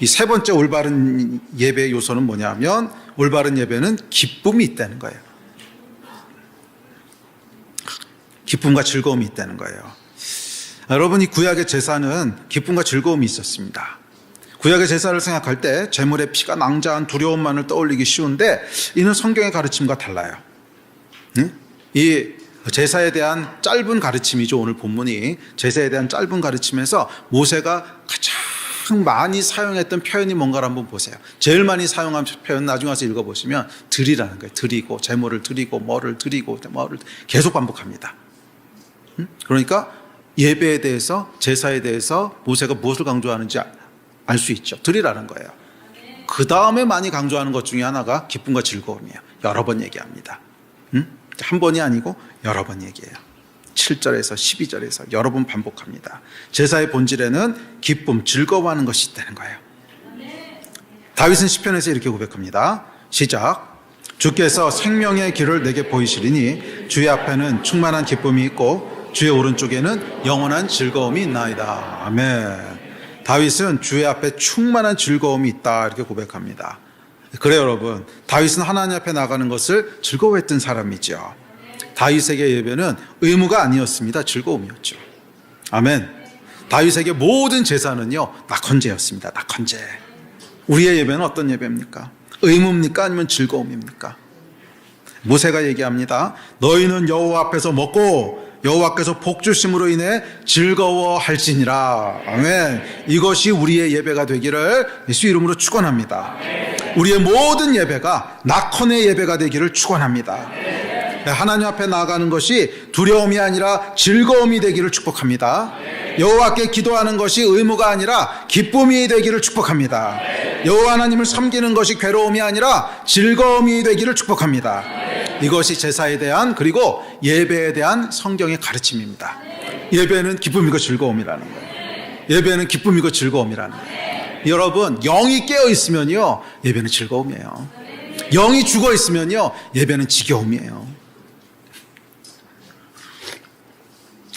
이 세 번째 올바른 예배의 요소는 뭐냐면, 올바른 예배는 기쁨이 있다는 거예요. 기쁨과 즐거움이 있다는 거예요. 여러분, 이 구약의 제사는 기쁨과 즐거움이 있었습니다. 구약의 제사를 생각할 때 제물의 피가 낭자한 두려움만을 떠올리기 쉬운데, 이는 성경의 가르침과 달라요. 이 제사에 대한 짧은 가르침이죠. 오늘 본문이 제사에 대한 짧은 가르침에서 모세가 가장 가장 많이 사용했던 표현이 뭔가를 한번 보세요. 제일 많이 사용한 표현 나중에 와서 읽어보시면 드리라는 거예요. 드리고, 제물을 드리고, 뭐를 드리고, 뭐를 계속 반복합니다. 그러니까 예배에 대해서, 제사에 대해서 모세가 무엇을 강조하는지 알 수 있죠. 드리라는 거예요. 그 다음에 많이 강조하는 것 중에 하나가 기쁨과 즐거움이에요. 여러 번 얘기합니다. 한 번이 아니고 여러 번 얘기해요. 7절에서 12절에서 여러 번 반복합니다. 제사의 본질에는 기쁨, 즐거워하는 것이 있다는 거예요. 다윗은 시편에서 이렇게 고백합니다. 시작. 주께서 생명의 길을 내게 보이시리니 주의 앞에는 충만한 기쁨이 있고 주의 오른쪽에는 영원한 즐거움이 있나이다. 아멘. 다윗은 주의 앞에 충만한 즐거움이 있다 이렇게 고백합니다. 그래요, 여러분. 다윗은 하나님 앞에 나가는 것을 즐거워했던 사람이죠. 다윗에게 예배는 의무가 아니었습니다. 즐거움이었죠. 아멘. 다윗에게 모든 제사는요, 낙헌제였습니다. 낙헌제. 우리의 예배는 어떤 예배입니까? 의무입니까? 아니면 즐거움입니까? 모세가 얘기합니다. 너희는 여호와 앞에서 먹고 여호와께서 복 주심으로 인해 즐거워할지니라. 아멘. 이것이 우리의 예배가 되기를 예수 이름으로 축원합니다. 우리의 모든 예배가 낙헌의 예배가 되기를 축원합니다. 하나님 앞에 나아가는 것이 두려움이 아니라 즐거움이 되기를 축복합니다. 여호와께 기도하는 것이 의무가 아니라 기쁨이 되기를 축복합니다. 여호와 하나님을 섬기는 것이 괴로움이 아니라 즐거움이 되기를 축복합니다. 이것이 제사에 대한 그리고 예배에 대한 성경의 가르침입니다. 예배는 기쁨이고 즐거움이라는 거예요. 예배는 기쁨이고 즐거움이라는 거예요. 여러분, 영이 깨어 있으면요, 예배는 즐거움이에요. 영이 죽어 있으면요, 예배는 지겨움이에요.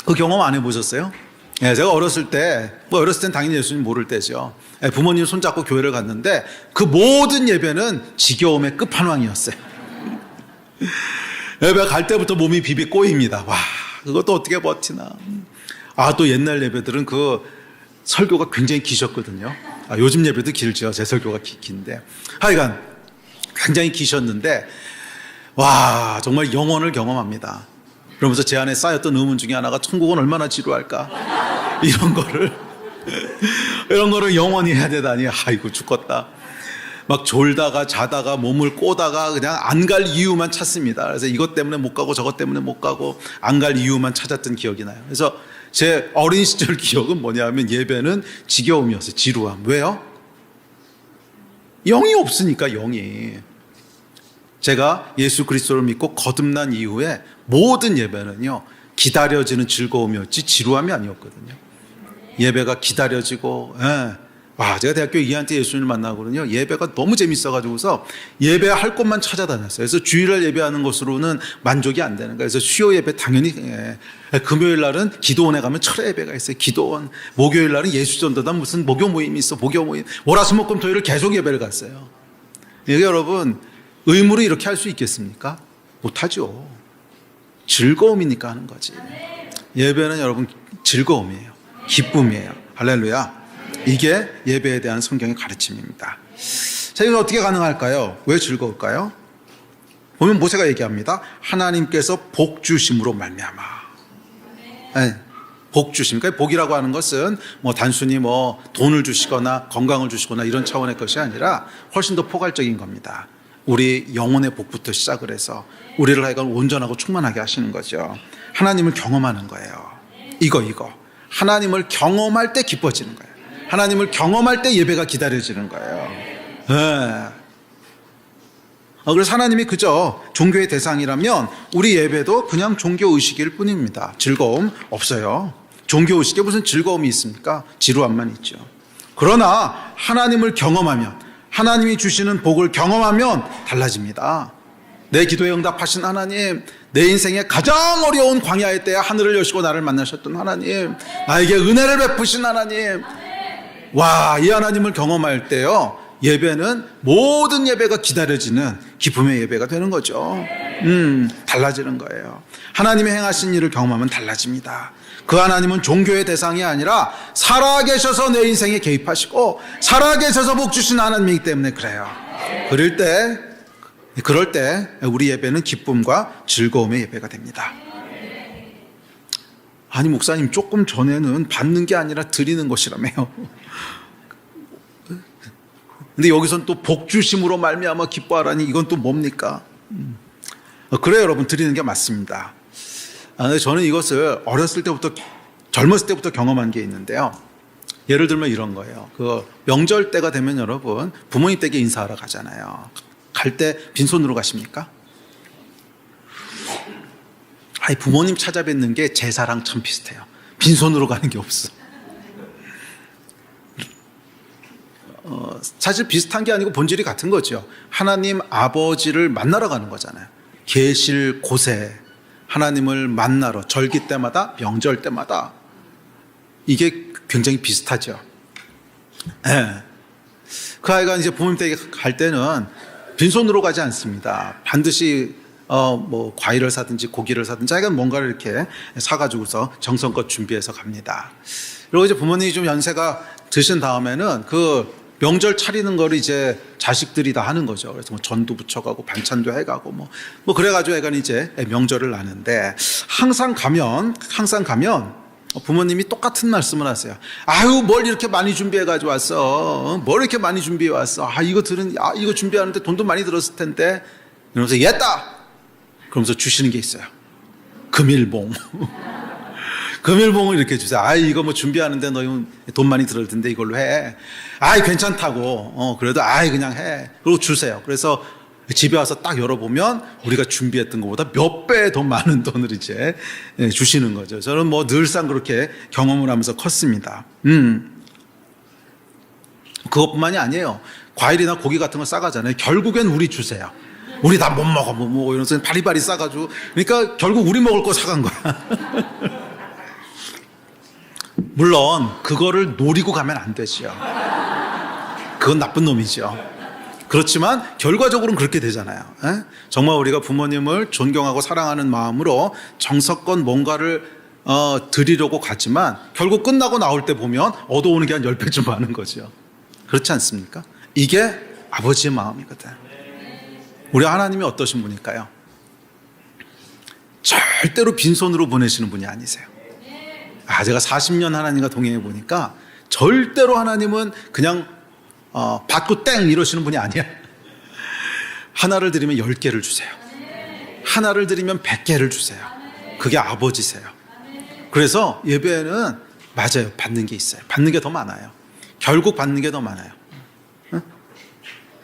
그 경험 안 해보셨어요? 제가 어렸을 때, 어렸을 땐 당연히 예수님 모를 때죠. 부모님 손잡고 교회를 갔는데 그 모든 예배는 지겨움의 끝판왕이었어요. 예배 갈 때부터 몸이 비비 꼬입니다. 와, 그것도 어떻게 버티나. 또 옛날 예배들은 그 설교가 굉장히 기셨거든요. 요즘 예배도 길죠. 제 설교가 긴데. 하여간 굉장히 기셨는데, 와, 정말 영혼을 경험합니다. 그러면서 제 안에 쌓였던 의문 중에 하나가 천국은 얼마나 지루할까? 이런 거를 영원히 해야 되다니. 아이고, 죽겠다. 막 졸다가 자다가 몸을 꼬다가 그냥 안 갈 이유만 찾습니다. 그래서 이것 때문에 못 가고 저것 때문에 못 가고 안 갈 이유만 찾았던 기억이 나요. 그래서 제 어린 시절 기억은 뭐냐면 예배는 지겨움이었어요. 지루함. 왜요? 영이 없으니까. 영이. 제가 예수 그리스도를 믿고 거듭난 이후에 모든 예배는요, 기다려지는 즐거움이었지 지루함이 아니었거든요. 예배가 기다려지고, 제가 대학교 2학년 때 예수님을 만나거든요. 예배가 너무 재밌어가지고서 예배할 곳만 찾아다녔어요. 그래서 주일날 예배하는 것으로는 만족이 안 되는 거예요. 그래서 수요 예배 당연히, 금요일 날은 기도원에 가면 철회 예배가 있어요. 기도원. 목요일 날은 예수전도단 무슨 목요 모임이 있어. 목요 모임. 월화수목금토일을 계속 예배를 갔어요. 여러분, 의무로 이렇게 할 수 있겠습니까? 못하죠. 즐거움이니까 하는 거지. 예배는 여러분 즐거움이에요. 기쁨이에요. 할렐루야. 이게 예배에 대한 성경의 가르침입니다. 자, 이건 어떻게 가능할까요? 왜 즐거울까요? 보면 모세가 얘기합니다. 하나님께서 복 주심으로 말미암아. 복 주심. 그러니까 복이라고 하는 것은 단순히 돈을 주시거나 건강을 주시거나 이런 차원의 것이 아니라 훨씬 더 포괄적인 겁니다. 우리 영혼의 복부터 시작을 해서 우리를 하여간 온전하고 충만하게 하시는 거죠. 하나님을 경험하는 거예요. 이거. 하나님을 경험할 때 기뻐지는 거예요. 하나님을 경험할 때 예배가 기다려지는 거예요. 그래서 하나님이 그저 종교의 대상이라면 우리 예배도 그냥 종교의식일 뿐입니다. 즐거움 없어요. 종교의식에 무슨 즐거움이 있습니까? 지루함만 있죠. 그러나 하나님을 경험하면, 하나님이 주시는 복을 경험하면 달라집니다. 내 기도에 응답하신 하나님, 내 인생의 가장 어려운 광야의 때에 하늘을 여시고 나를 만나셨던 하나님, 나에게 은혜를 베푸신 하나님, 이 하나님을 경험할 때요, 예배는 모든 예배가 기다려지는 기쁨의 예배가 되는 거죠. 달라지는 거예요. 하나님이 행하신 일을 경험하면 달라집니다. 그 하나님은 종교의 대상이 아니라 살아계셔서 내 인생에 개입하시고 살아계셔서 복 주신 하나님이기 때문에 그래요. 그럴 때 우리 예배는 기쁨과 즐거움의 예배가 됩니다. 아니 목사님, 조금 전에는 받는 게 아니라 드리는 것이라며요. 근데 여기서는 또 복주심으로 말미암아 기뻐하라니 이건 또 뭡니까? 그래요, 여러분. 드리는 게 맞습니다. 근데 저는 이것을 어렸을 때부터, 젊었을 때부터 경험한 게 있는데요. 예를 들면 이런 거예요. 그 명절 때가 되면 여러분 부모님 댁에 인사하러 가잖아요. 갈 때 빈손으로 가십니까? 아니, 부모님 찾아뵙는 게 제사랑 참 비슷해요. 빈손으로 가는 게 없어. 사실 비슷한 게 아니고 본질이 같은 거죠. 하나님 아버지를 만나러 가는 거잖아요. 계실 곳에 하나님을 만나러, 절기 때마다, 명절 때마다. 이게 굉장히 비슷하죠. 네. 그 아이가 이제 부모님 댁에 갈 때는 빈손으로 가지 않습니다. 반드시 뭐 과일을 사든지 고기를 사든지 하여간 뭔가를 이렇게 사가지고서 정성껏 준비해서 갑니다. 그리고 이제 부모님이 좀 연세가 드신 다음에는 그 명절 차리는 걸 이제 자식들이 다 하는 거죠. 그래서 뭐 전도 붙여가고 반찬도 해가고 뭐 그래가지고 애가 이제 명절을 나는데 항상 가면 부모님이 똑같은 말씀을 하세요. 아유, 뭘 이렇게 많이 준비해가지고 왔어? 뭘 이렇게 많이 준비해 왔어? 이거 준비하는데 돈도 많이 들었을 텐데. 이러면서 옛다! 그러면서 주시는 게 있어요. 금일봉. 금일봉을 이렇게 주세요. 이거 뭐 준비하는데 너 돈 많이 들을 텐데 이걸로 해. 괜찮다고. 그래도 그냥 해. 그리고 주세요. 그래서 집에 와서 딱 열어보면 우리가 준비했던 것보다 몇 배 더 많은 돈을 이제 주시는 거죠. 저는 뭐 늘상 그렇게 경험을 하면서 컸습니다. 그것뿐만이 아니에요. 과일이나 고기 같은 거 싸가잖아요. 결국엔 우리 주세요. 우리 다 못 먹어, 이러면서 바리바리 싸가지고. 그러니까 결국 우리 먹을 거 사간 거야. 물론 그거를 노리고 가면 안 되죠. 그건 나쁜 놈이죠. 그렇지만 결과적으로는 그렇게 되잖아요. 정말 우리가 부모님을 존경하고 사랑하는 마음으로 정성껏 뭔가를 드리려고 가지만 결국 끝나고 나올 때 보면 얻어오는 게 한 10배쯤 많은 거죠. 그렇지 않습니까? 이게 아버지의 마음이거든. 우리 하나님이 어떠신 분일까요? 절대로 빈손으로 보내시는 분이 아니세요. 제가 40년 하나님과 동행해 보니까 절대로 하나님은 그냥 받고 땡 이러시는 분이 아니야. 하나를 드리면 10개를 주세요. 하나를 드리면 100개를 주세요. 그게 아버지세요. 그래서 예배에는 맞아요. 받는 게 있어요. 받는 게 더 많아요. 결국 받는 게 더 많아요.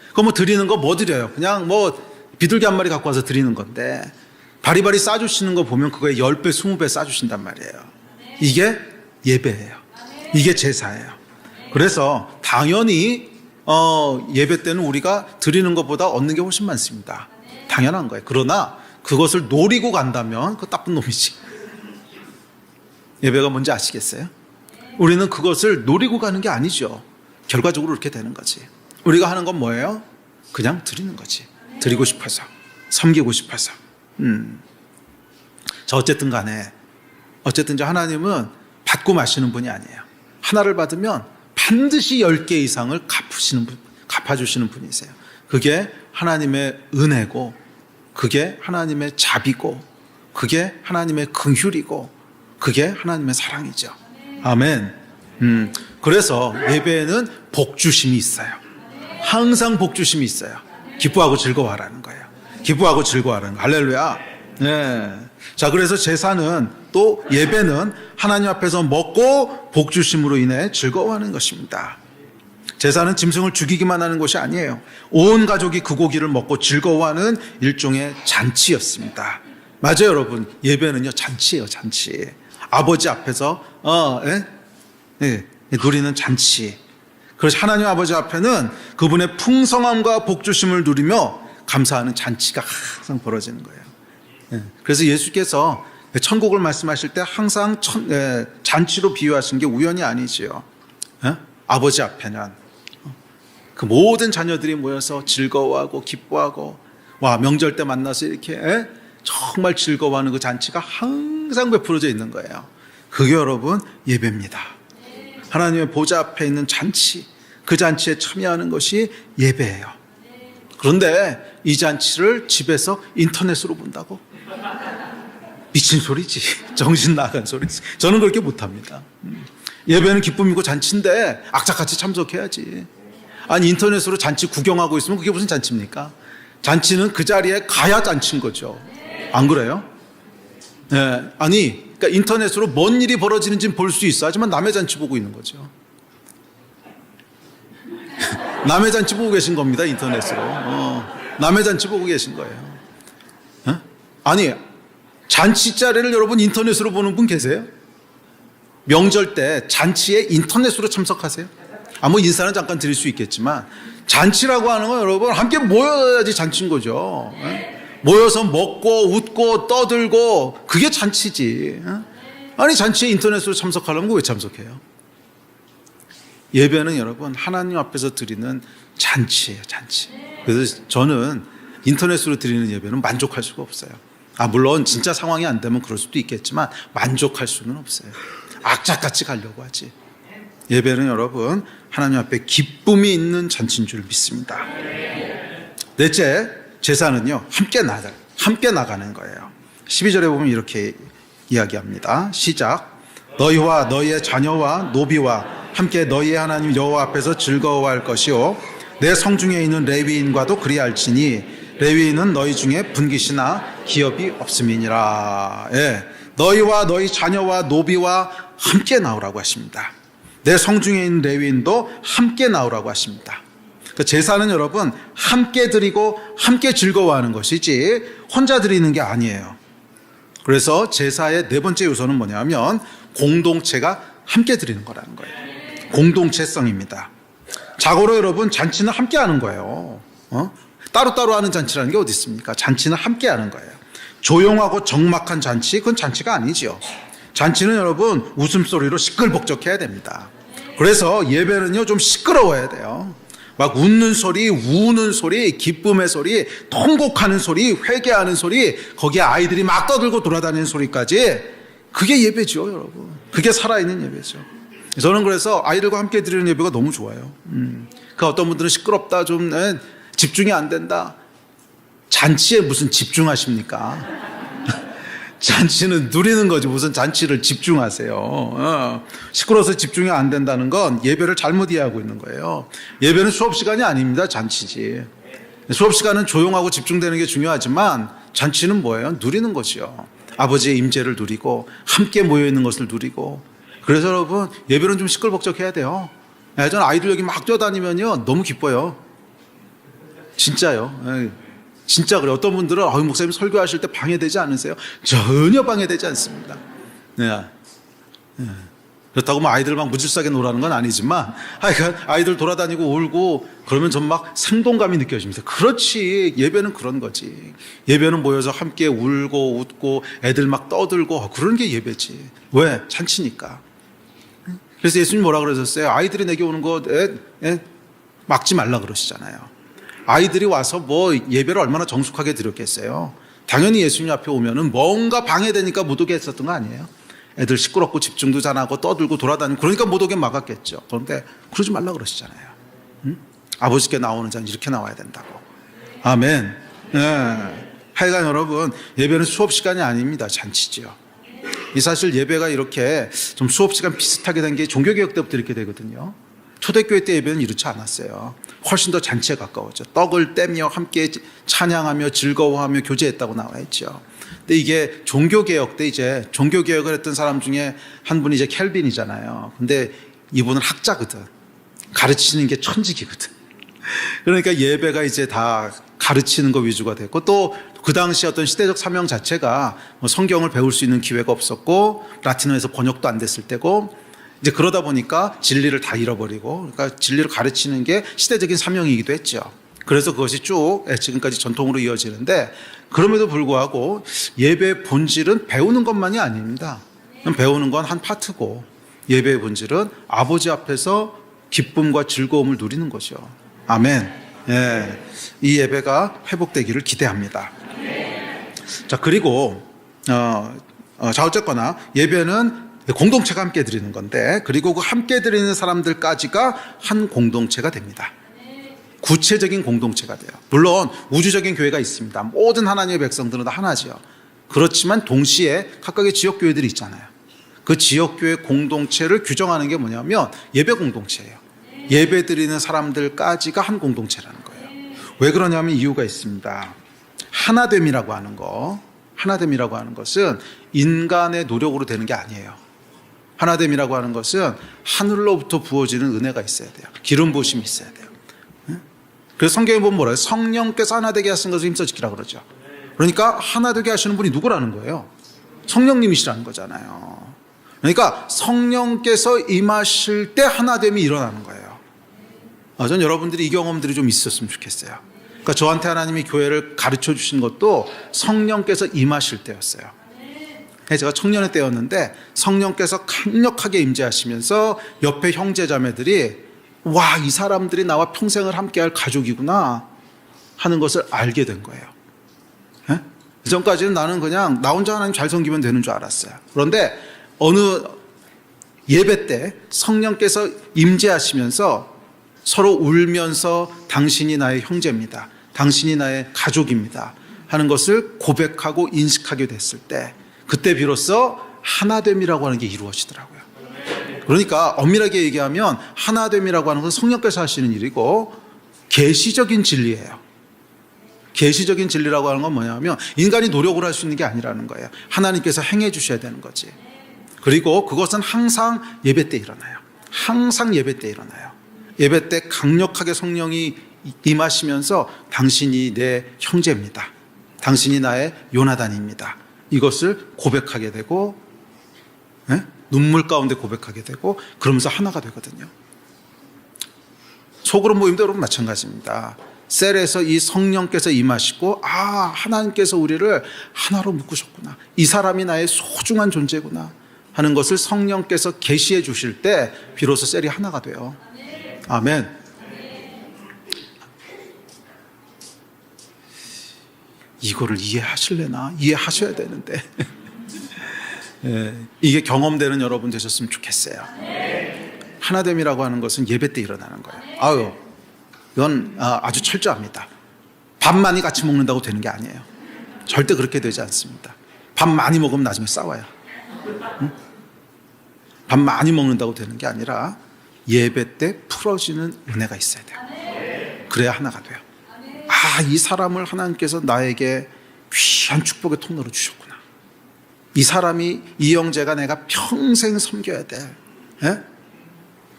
그거 뭐 드리는 거 뭐 드려요? 그냥 뭐 비둘기 한 마리 갖고 와서 드리는 건데 바리바리 싸주시는 거 보면 그거에 10배, 20배 싸주신단 말이에요. 이게 예배예요. 이게 제사예요. 그래서 당연히 예배 때는 우리가 드리는 것보다 얻는 게 훨씬 많습니다. 당연한 거예요. 그러나 그것을 노리고 간다면 그거 나쁜 놈이지. 예배가 뭔지 아시겠어요? 우리는 그것을 노리고 가는 게 아니죠. 결과적으로 그렇게 되는 거지. 우리가 하는 건 뭐예요? 그냥 드리는 거지. 드리고 싶어서, 섬기고 싶어서. 자, 어쨌든 간에 이제 하나님은 받고 마시는 분이 아니에요. 하나를 받으면 반드시 10개 이상을 갚아주시는 분이세요. 그게 하나님의 은혜고, 그게 하나님의 자비고, 그게 하나님의 긍휼이고, 그게 하나님의 사랑이죠. 아멘. 그래서 예배에는 복주심이 있어요. 항상 복주심이 있어요. 기뻐하고 즐거워하라는 거예요. 기뻐하고 즐거워하라는 거예요. 할렐루야. 네. 자, 그래서 제사는 또 예배는 하나님 앞에서 먹고 복주심으로 인해 즐거워하는 것입니다. 제사는 짐승을 죽이기만 하는 것이 아니에요. 온 가족이 그 고기를 먹고 즐거워하는 일종의 잔치였습니다. 맞아요, 여러분. 예배는요, 잔치예요, 잔치. 아버지 앞에서 누리는 잔치. 그래서 하나님 아버지 앞에는 그분의 풍성함과 복주심을 누리며 감사하는 잔치가 항상 벌어지는 거예요. 그래서 예수께서 천국을 말씀하실 때 항상 잔치로 비유하신 게 우연이 아니지요. 아버지 앞에는 그 모든 자녀들이 모여서 즐거워하고 기뻐하고 명절 때 만나서 이렇게 정말 즐거워하는 그 잔치가 항상 베풀어져 있는 거예요. 그게 여러분 예배입니다. 하나님의 보좌 앞에 있는 잔치, 그 잔치에 참여하는 것이 예배예요. 그런데 이 잔치를 집에서 인터넷으로 본다고? 미친 소리지. 정신 나간 소리지. 저는 그렇게 못합니다. 예배는 기쁨이고 잔치인데 악착같이 참석해야지. 아니 인터넷으로 잔치 구경하고 있으면 그게 무슨 잔치입니까? 잔치는 그 자리에 가야 잔치인 거죠. 안 그래요? 네. 아니 그러니까 인터넷으로 뭔 일이 벌어지는지는 볼 수 있어. 하지만 남의 잔치 보고 있는 거죠. 남의 잔치 보고 계신 겁니다. 인터넷으로. 남의 잔치 보고 계신 거예요. 아니 잔치 자리를 여러분 인터넷으로 보는 분 계세요? 명절 때 잔치에 인터넷으로 참석하세요? 뭐 인사는 잠깐 드릴 수 있겠지만 잔치라고 하는 건 여러분 함께 모여야지 잔치인 거죠. 모여서 먹고 웃고 떠들고 그게 잔치지. 아니 잔치에 인터넷으로 참석하려면 왜 참석해요? 예배는 여러분 하나님 앞에서 드리는 잔치예요. 잔치. 그래서 저는 인터넷으로 드리는 예배는 만족할 수가 없어요. 물론 진짜 상황이 안 되면 그럴 수도 있겠지만 만족할 수는 없어요. 악착같이 가려고 하지. 예배는 여러분 하나님 앞에 기쁨이 있는 잔치인 줄 믿습니다. 넷째, 제사는요 함께 나가는 거예요. 12절에 보면 이렇게 이야기합니다. 시작. 너희와 너희의 자녀와 노비와 함께 너희의 하나님 여호와 앞에서 즐거워할 것이요 내 성중에 있는 레위인과도 그리할지니 레위인은 너희 중에 분깃이나 기업이 없음이니라. 예, 너희와 너희 자녀와 노비와 함께 나오라고 하십니다. 내 성중에 있는 레위인도 함께 나오라고 하십니다. 그러니까 제사는 여러분 함께 드리고 함께 즐거워하는 것이지 혼자 드리는 게 아니에요. 그래서 제사의 네 번째 요소는 뭐냐면 공동체가 함께 드리는 거라는 거예요. 공동체성입니다. 자고로 여러분 잔치는 함께 하는 거예요. 따로따로 하는 잔치라는 게 어디 있습니까? 잔치는 함께 하는 거예요. 조용하고 적막한 잔치, 그건 잔치가 아니죠. 잔치는 여러분 웃음소리로 시끌벅적해야 됩니다. 그래서 예배는요 좀 시끄러워야 돼요. 막 웃는 소리, 우는 소리, 기쁨의 소리, 통곡하는 소리, 회개하는 소리, 거기에 아이들이 막 떠들고 돌아다니는 소리까지 그게 예배죠, 여러분. 그게 살아있는 예배죠. 저는 그래서 아이들과 함께 드리는 예배가 너무 좋아요. 그 어떤 분들은 시끄럽다, 좀 집중이 안 된다. 잔치에 무슨 집중하십니까? 잔치는 누리는 거지 무슨 잔치를 집중하세요. 시끄러워서 집중이 안 된다는 건 예배를 잘못 이해하고 있는 거예요. 예배는 수업 시간이 아닙니다. 잔치지. 수업 시간은 조용하고 집중되는 게 중요하지만 잔치는 뭐예요? 누리는 것이요. 아버지의 임재를 누리고 함께 모여있는 것을 누리고. 그래서 여러분 예배는 좀 시끌벅적해야 돼요. 저는 아이들 여기 막 뛰어다니면요 너무 기뻐요. 진짜요. 진짜 그래요. 어떤 분들은 목사님 설교하실 때 방해되지 않으세요? 전혀 방해되지 않습니다. 네. 그렇다고 아이들 막 무질서하게 놀라는 건 아니지만 아이들 돌아다니고 울고 그러면 전 막 생동감이 느껴집니다. 그렇지. 예배는 그런 거지. 예배는 모여서 함께 울고 웃고 애들 막 떠들고 그런 게 예배지. 왜? 잔치니까. 그래서 예수님 뭐라 그러셨어요? 아이들이 내게 오는 거 막지 말라 그러시잖아요. 아이들이 와서 뭐 예배를 얼마나 정숙하게 드렸겠어요. 당연히 예수님 앞에 오면은 뭔가 방해되니까 못 오게 했었던 거 아니에요. 애들 시끄럽고 집중도 잘하고 떠들고 돌아다니고 그러니까 못 오게 막았겠죠. 그런데 그러지 말라 그러시잖아요. 아버지께 나오는 자는 이렇게 나와야 된다고. 아멘. 네. 하여간 여러분 예배는 수업 시간이 아닙니다. 잔치죠. 이 사실 예배가 이렇게 좀 수업 시간 비슷하게 된 게 종교개혁 때부터 이렇게 되거든요. 초대교회 때 예배는 이렇지 않았어요. 훨씬 더 잔치에 가까웠죠. 떡을 떼며 함께 찬양하며 즐거워하며 교제했다고 나와 있죠. 근데 이게 종교개혁 때 이제 종교개혁을 했던 사람 중에 한 분이 이제 켈빈이잖아요. 근데 이분은 학자거든. 가르치는 게 천직이거든. 그러니까 예배가 이제 다 가르치는 거 위주가 됐고 또 그 당시 어떤 시대적 사명 자체가 뭐 성경을 배울 수 있는 기회가 없었고 라틴어에서 번역도 안 됐을 때고 이제 그러다 보니까 진리를 다 잃어버리고 그러니까 진리를 가르치는 게 시대적인 사명이기도 했죠. 그래서 그것이 쭉 지금까지 전통으로 이어지는데 그럼에도 불구하고 예배의 본질은 배우는 것만이 아닙니다. 배우는 건 한 파트고 예배의 본질은 아버지 앞에서 기쁨과 즐거움을 누리는 거죠. 아멘. 예, 이 예배가 회복되기를 기대합니다. 자 그리고 자 어쨌거나 예배는 공동체가 함께 드리는 건데 그리고 그 함께 드리는 사람들까지가 한 공동체가 됩니다. 구체적인 공동체가 돼요. 물론 우주적인 교회가 있습니다. 모든 하나님의 백성들은 다 하나죠. 그렇지만 동시에 각각의 지역교회들이 있잖아요. 그 지역교회 공동체를 규정하는 게 뭐냐면 예배 공동체예요. 예배 드리는 사람들까지가 한 공동체라는 거예요. 왜 그러냐면 이유가 있습니다. 하나됨이라고 하는 하나됨이라고 하는 것은 인간의 노력으로 되는 게 아니에요. 하나됨이라고 하는 것은 하늘로부터 부어지는 은혜가 있어야 돼요. 기름 부으심이 있어야 돼요. 그래서 성경에 보면 뭐래요? 성령께서 하나 되게 하신 것을 힘써 지키라 그러죠. 그러니까 하나 되게 하시는 분이 누구라는 거예요? 성령님이시라는 거잖아요. 그러니까 성령께서 임하실 때 하나됨이 일어나는 거예요. 전 여러분들이 이 경험들이 좀 있었으면 좋겠어요. 그러니까 저한테 하나님이 교회를 가르쳐 주신 것도 성령께서 임하실 때였어요. 제가 청년의 때였는데 성령께서 강력하게 임재하시면서 옆에 형제 자매들이 와, 이 사람들이 나와 평생을 함께할 가족이구나 하는 것을 알게 된 거예요. 이전까지는 나는 그냥 나 혼자 하나님 잘 섬기면 되는 줄 알았어요. 그런데 어느 예배 때 성령께서 임재하시면서 서로 울면서 당신이 나의 형제입니다, 당신이 나의 가족입니다 하는 것을 고백하고 인식하게 됐을 때, 그때 비로소 하나됨이라고 하는 게 이루어지더라고요. 그러니까 엄밀하게 얘기하면 하나됨이라고 하는 것은 성령께서 하시는 일이고 계시적인 진리예요. 계시적인 진리라고 하는 건 뭐냐면 인간이 노력으로 할 수 있는 게 아니라는 거예요. 하나님께서 행해 주셔야 되는 거지. 그리고 그것은 항상 예배 때 일어나요. 항상 예배 때 일어나요. 예배 때 강력하게 성령이 임하시면서 당신이 내 형제입니다, 당신이 나의 요나단입니다, 이것을 고백하게 되고, 눈물 가운데 고백하게 되고, 그러면서 하나가 되거든요. 소그룹 모임도 여러분 마찬가지입니다. 셀에서 이 성령께서 임하시고, 하나님께서 우리를 하나로 묶으셨구나, 이 사람이 나의 소중한 존재구나 하는 것을 성령께서 계시해 주실 때 비로소 셀이 하나가 돼요. 아멘. 이거를 이해하실래나? 이해하셔야 되는데 이게 경험되는 여러분 되셨으면 좋겠어요. 하나됨이라고 하는 것은 예배 때 일어나는 거예요. 이건 아주 철저합니다. 밥 많이 같이 먹는다고 되는 게 아니에요. 절대 그렇게 되지 않습니다. 밥 많이 먹으면 나중에 싸워요. 밥 많이 먹는다고 되는 게 아니라 예배 때 풀어지는 은혜가 있어야 돼요. 그래야 하나가 돼요. 이 사람을 하나님께서 나에게 귀한 축복의 통로로 주셨구나, 이 사람이, 이 형제가 내가 평생 섬겨야 될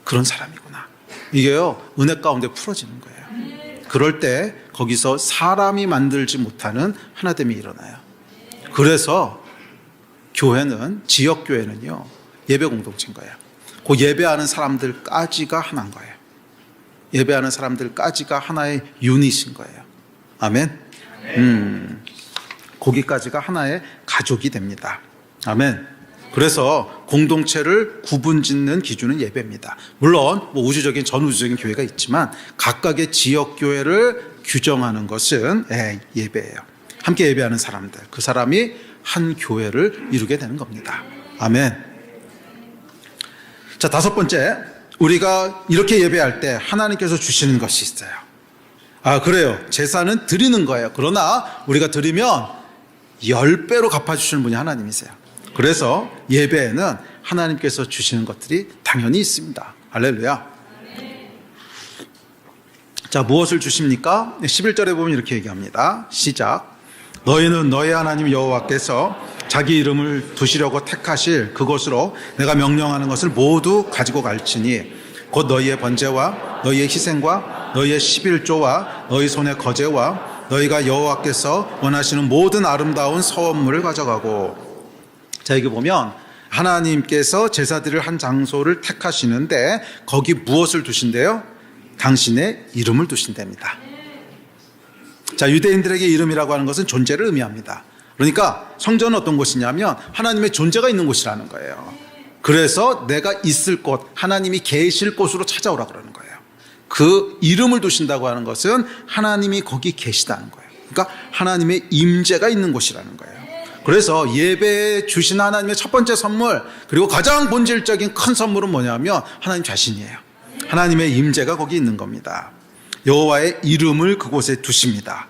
그런 사람이구나, 이게요 은혜 가운데 풀어지는 거예요. 그럴 때 거기서 사람이 만들지 못하는 하나됨이 일어나요. 그래서 교회는, 지역교회는요 예배 공동체인 거예요. 그 예배하는 사람들까지가 하나인 거예요. 예배하는 사람들까지가 하나의 유닛인 거예요. 아멘. 거기까지가 하나의 가족이 됩니다. 아멘. 그래서 공동체를 구분짓는 기준은 예배입니다. 물론 우주적인, 전우주적인 교회가 있지만 각각의 지역교회를 규정하는 것은 예배예요. 함께 예배하는 사람들, 그 사람이 한 교회를 이루게 되는 겁니다. 아멘. 자, 다섯 번째, 우리가 이렇게 예배할 때 하나님께서 주시는 것이 있어요. 그래요. 제사는 드리는 거예요. 그러나 우리가 드리면 10배로 갚아주시는 분이 하나님이세요. 그래서 예배에는 하나님께서 주시는 것들이 당연히 있습니다. 할렐루야. 자, 무엇을 주십니까? 11절에 보면 이렇게 얘기합니다. 시작. 너희는 너희 하나님 여호와께서 자기 이름을 두시려고 택하실 그곳으로 내가 명령하는 것을 모두 가지고 갈지니 곧 너희의 번제와 너희의 희생과 너희의 11조와 너희 손의 거제와 너희가 여호와께서 원하시는 모든 아름다운 서원물을 가져가고. 자, 여기 보면 하나님께서 제사드릴 한 장소를 택하시는데 거기 무엇을 두신대요? 당신의 이름을 두신답니다. 자, 유대인들에게 이름이라고 하는 것은 존재를 의미합니다. 그러니까 성전은 어떤 곳이냐면 하나님의 존재가 있는 곳이라는 거예요. 그래서 내가 있을 곳, 하나님이 계실 곳으로 찾아오라 그러는 거예요. 그 이름을 두신다고 하는 것은 하나님이 거기 계시다는 거예요. 그러니까 하나님의 임재가 있는 곳이라는 거예요. 그래서 예배에 주신 하나님의 첫 번째 선물, 그리고 가장 본질적인 큰 선물은 뭐냐면 하나님 자신이에요. 하나님의 임재가 거기 있는 겁니다. 여호와의 이름을 그곳에 두십니다.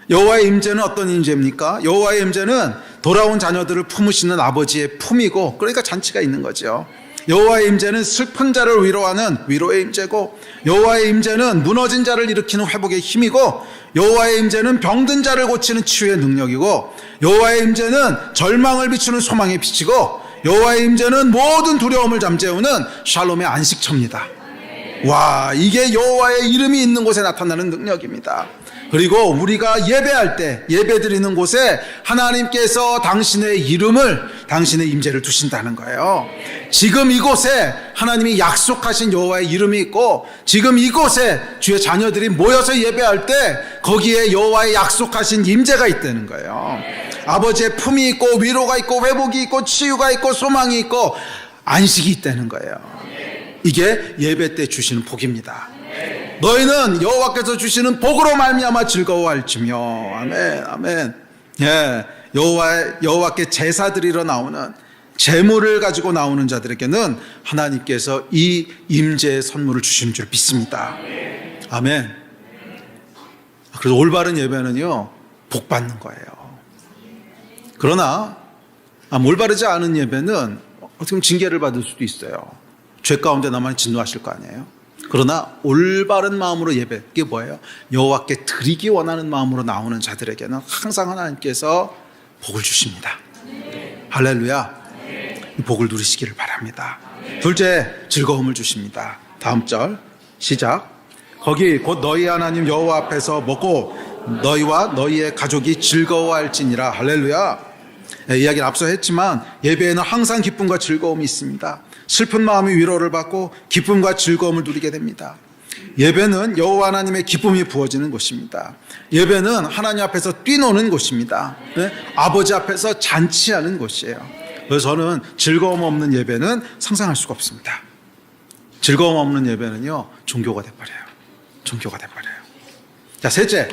여호와의 임재는 어떤 임재입니까? 여호와의 임재는 돌아온 자녀들을 품으시는 아버지의 품이고, 그러니까 잔치가 있는 거죠. 여호와의 임재는 슬픈 자를 위로하는 위로의 임재고, 여호와의 임재는 무너진 자를 일으키는 회복의 힘이고, 여호와의 임재는 병든 자를 고치는 치유의 능력이고, 여호와의 임재는 절망을 비추는 소망의 빛이고, 여호와의 임재는 모든 두려움을 잠재우는 샬롬의 안식처입니다. 와, 이게 여호와의 이름이 있는 곳에 나타나는 능력입니다. 그리고 우리가 예배할 때, 예배 드리는 곳에 하나님께서 당신의 이름을, 당신의 임재를 두신다는 거예요. 지금 이곳에 하나님이 약속하신 여호와의 이름이 있고, 지금 이곳에 주의 자녀들이 모여서 예배할 때 거기에 여호와의 약속하신 임재가 있다는 거예요. 아버지의 품이 있고, 위로가 있고, 회복이 있고, 치유가 있고, 소망이 있고, 안식이 있다는 거예요. 이게 예배 때 주시는 복입니다. 너희는 여호와께서 주시는 복으로 말미암아 즐거워할지며. 아멘, 아멘. 예, 여호와께 제사 드리러 나오는, 제물을 가지고 나오는 자들에게는 하나님께서 이 임재의 선물을 주시는 줄 믿습니다. 아멘. 그래서 올바른 예배는요, 복 받는 거예요. 그러나 올바르지 않은 예배는 어떻게 보면 징계를 받을 수도 있어요. 죄 가운데 나만 진노하실 거 아니에요. 그러나 올바른 마음으로 예배, 이게 뭐예요? 여호와께 드리기 원하는 마음으로 나오는 자들에게는 항상 하나님께서 복을 주십니다. 할렐루야. 이 복을 누리시기를 바랍니다. 둘째, 즐거움을 주십니다. 다음 절 시작. 거기 곧 너희 하나님 여호와 앞에서 먹고 너희와 너희의 가족이 즐거워할지니라. 할렐루야. 이야기는 앞서 했지만 예배에는 항상 기쁨과 즐거움이 있습니다. 슬픈 마음이 위로를 받고 기쁨과 즐거움을 누리게 됩니다. 예배는 여호와 하나님의 기쁨이 부어지는 곳입니다. 예배는 하나님 앞에서 뛰노는 곳입니다. 네? 아버지 앞에서 잔치하는 곳이에요. 그래서 저는 즐거움 없는 예배는 상상할 수가 없습니다. 즐거움 없는 예배는요, 종교가 돼버려요. 종교가 돼버려요. 자, 셋째,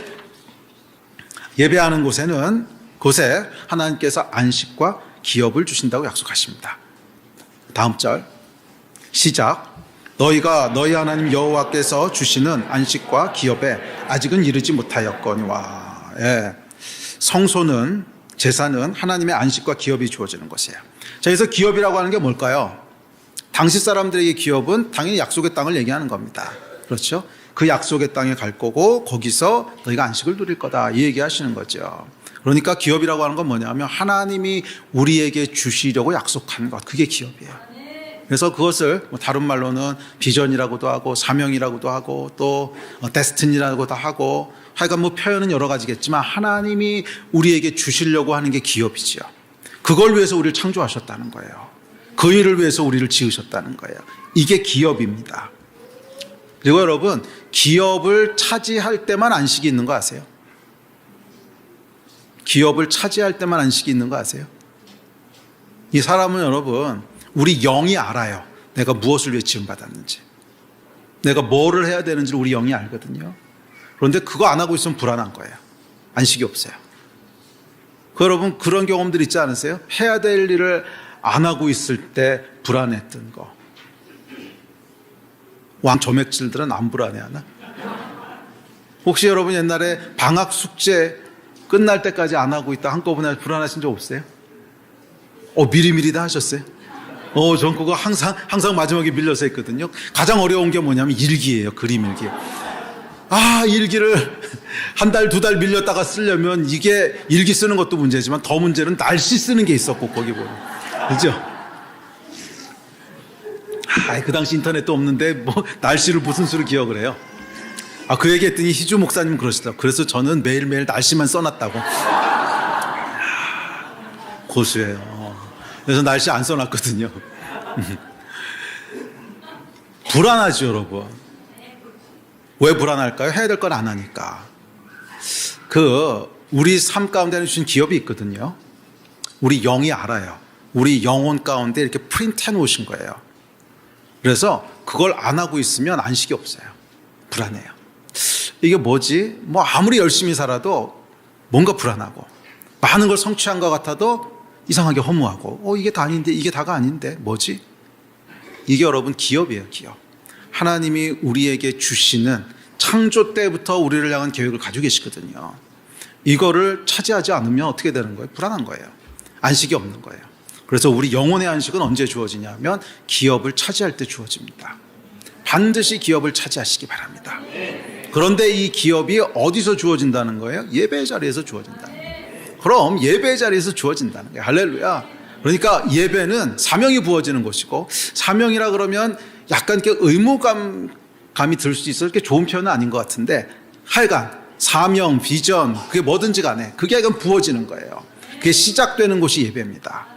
예배하는 곳에 하나님께서 안식과 기업을 주신다고 약속하십니다. 다음 절 시작. 너희가 너희 하나님 여호와께서 주시는 안식과 기업에 아직은 이르지 못하였거니와. 예. 성소는, 제사는 하나님의 안식과 기업이 주어지는 것이에요. 자, 그래서 기업이라고 하는 게 뭘까요? 당시 사람들에게 기업은 당연히 약속의 땅을 얘기하는 겁니다. 그렇죠? 그 약속의 땅에 갈 거고 거기서 너희가 안식을 누릴 거다, 이 얘기하시는 거죠. 그러니까 기업이라고 하는 건 뭐냐면 하나님이 우리에게 주시려고 약속한 것, 그게 기업이에요. 그래서 그것을 다른 말로는 비전이라고도 하고 사명이라고도 하고 또 데스티니라고도 하고, 하여간 표현은 여러 가지겠지만 하나님이 우리에게 주시려고 하는 게 기업이죠. 그걸 위해서 우리를 창조하셨다는 거예요. 그 일을 위해서 우리를 지으셨다는 거예요. 이게 기업입니다. 그리고 여러분, 기업을 차지할 때만 안식이 있는 거 아세요? 기업을 차지할 때만 안식이 있는 거 아세요? 이 사람은 여러분, 우리 영이 알아요. 내가 무엇을 위해 지음받았는지, 내가 뭐를 해야 되는지를 우리 영이 알거든요. 그런데 그거 안 하고 있으면 불안한 거예요. 안식이 없어요. 여러분, 그런 경험들 있지 않으세요? 해야 될 일을 안 하고 있을 때 불안했던 거. 조맥질들은 안 불안해하나? 혹시 여러분 옛날에 방학 숙제 끝날 때까지 안 하고 있다 한꺼번에 불안하신 적 없어요? 미리미리 다 하셨어요? 전 그거 항상 마지막에 밀려서 했거든요. 가장 어려운 게 뭐냐면 일기예요. 그림 일기. 일기를 한 달, 두 달 밀렸다가 쓰려면 이게 일기 쓰는 것도 문제지만 더 문제는 날씨 쓰는 게 있었고, 거기 보면. 그죠? 그 당시 인터넷도 없는데 날씨를 무슨 수로 기억을 해요? 그 얘기했더니 희주 목사님 그러시더라고요. 그래서 저는 매일매일 날씨만 써놨다고. 고수예요. 그래서 날씨 안 써놨거든요. 불안하죠, 여러분. 왜 불안할까요? 해야 될 건 안 하니까. 우리 삶 가운데는 주신 기업이 있거든요. 우리 영이 알아요. 우리 영혼 가운데 이렇게 프린트 해놓으신 거예요. 그래서 그걸 안 하고 있으면 안식이 없어요. 불안해요. 이게 뭐지? 아무리 열심히 살아도 뭔가 불안하고, 많은 걸 성취한 것 같아도 이상하게 허무하고, 이게 다 아닌데, 이게 다가 아닌데 뭐지? 이게 여러분 기업이에요. 기업. 하나님이 우리에게 주시는, 창조 때부터 우리를 향한 계획을 가지고 계시거든요. 이거를 차지하지 않으면 어떻게 되는 거예요? 불안한 거예요. 안식이 없는 거예요. 그래서 우리 영혼의 안식은 언제 주어지냐면 기업을 차지할 때 주어집니다. 반드시 기업을 차지하시기 바랍니다. 그런데 이 기업이 어디서 주어진다는 거예요? 예배의 자리에서 주어진다. 그럼 예배의 자리에서 주어진다는 거예요. 할렐루야. 그러니까 예배는 사명이 부어지는 것이고, 사명이라 그러면 약간 이렇게 의무감이 들 수 있어 이렇게 좋은 표현은 아닌 것 같은데, 하여간 사명, 비전, 그게 뭐든지 간에 그게 약간 부어지는 거예요. 그게 시작되는 곳이 예배입니다.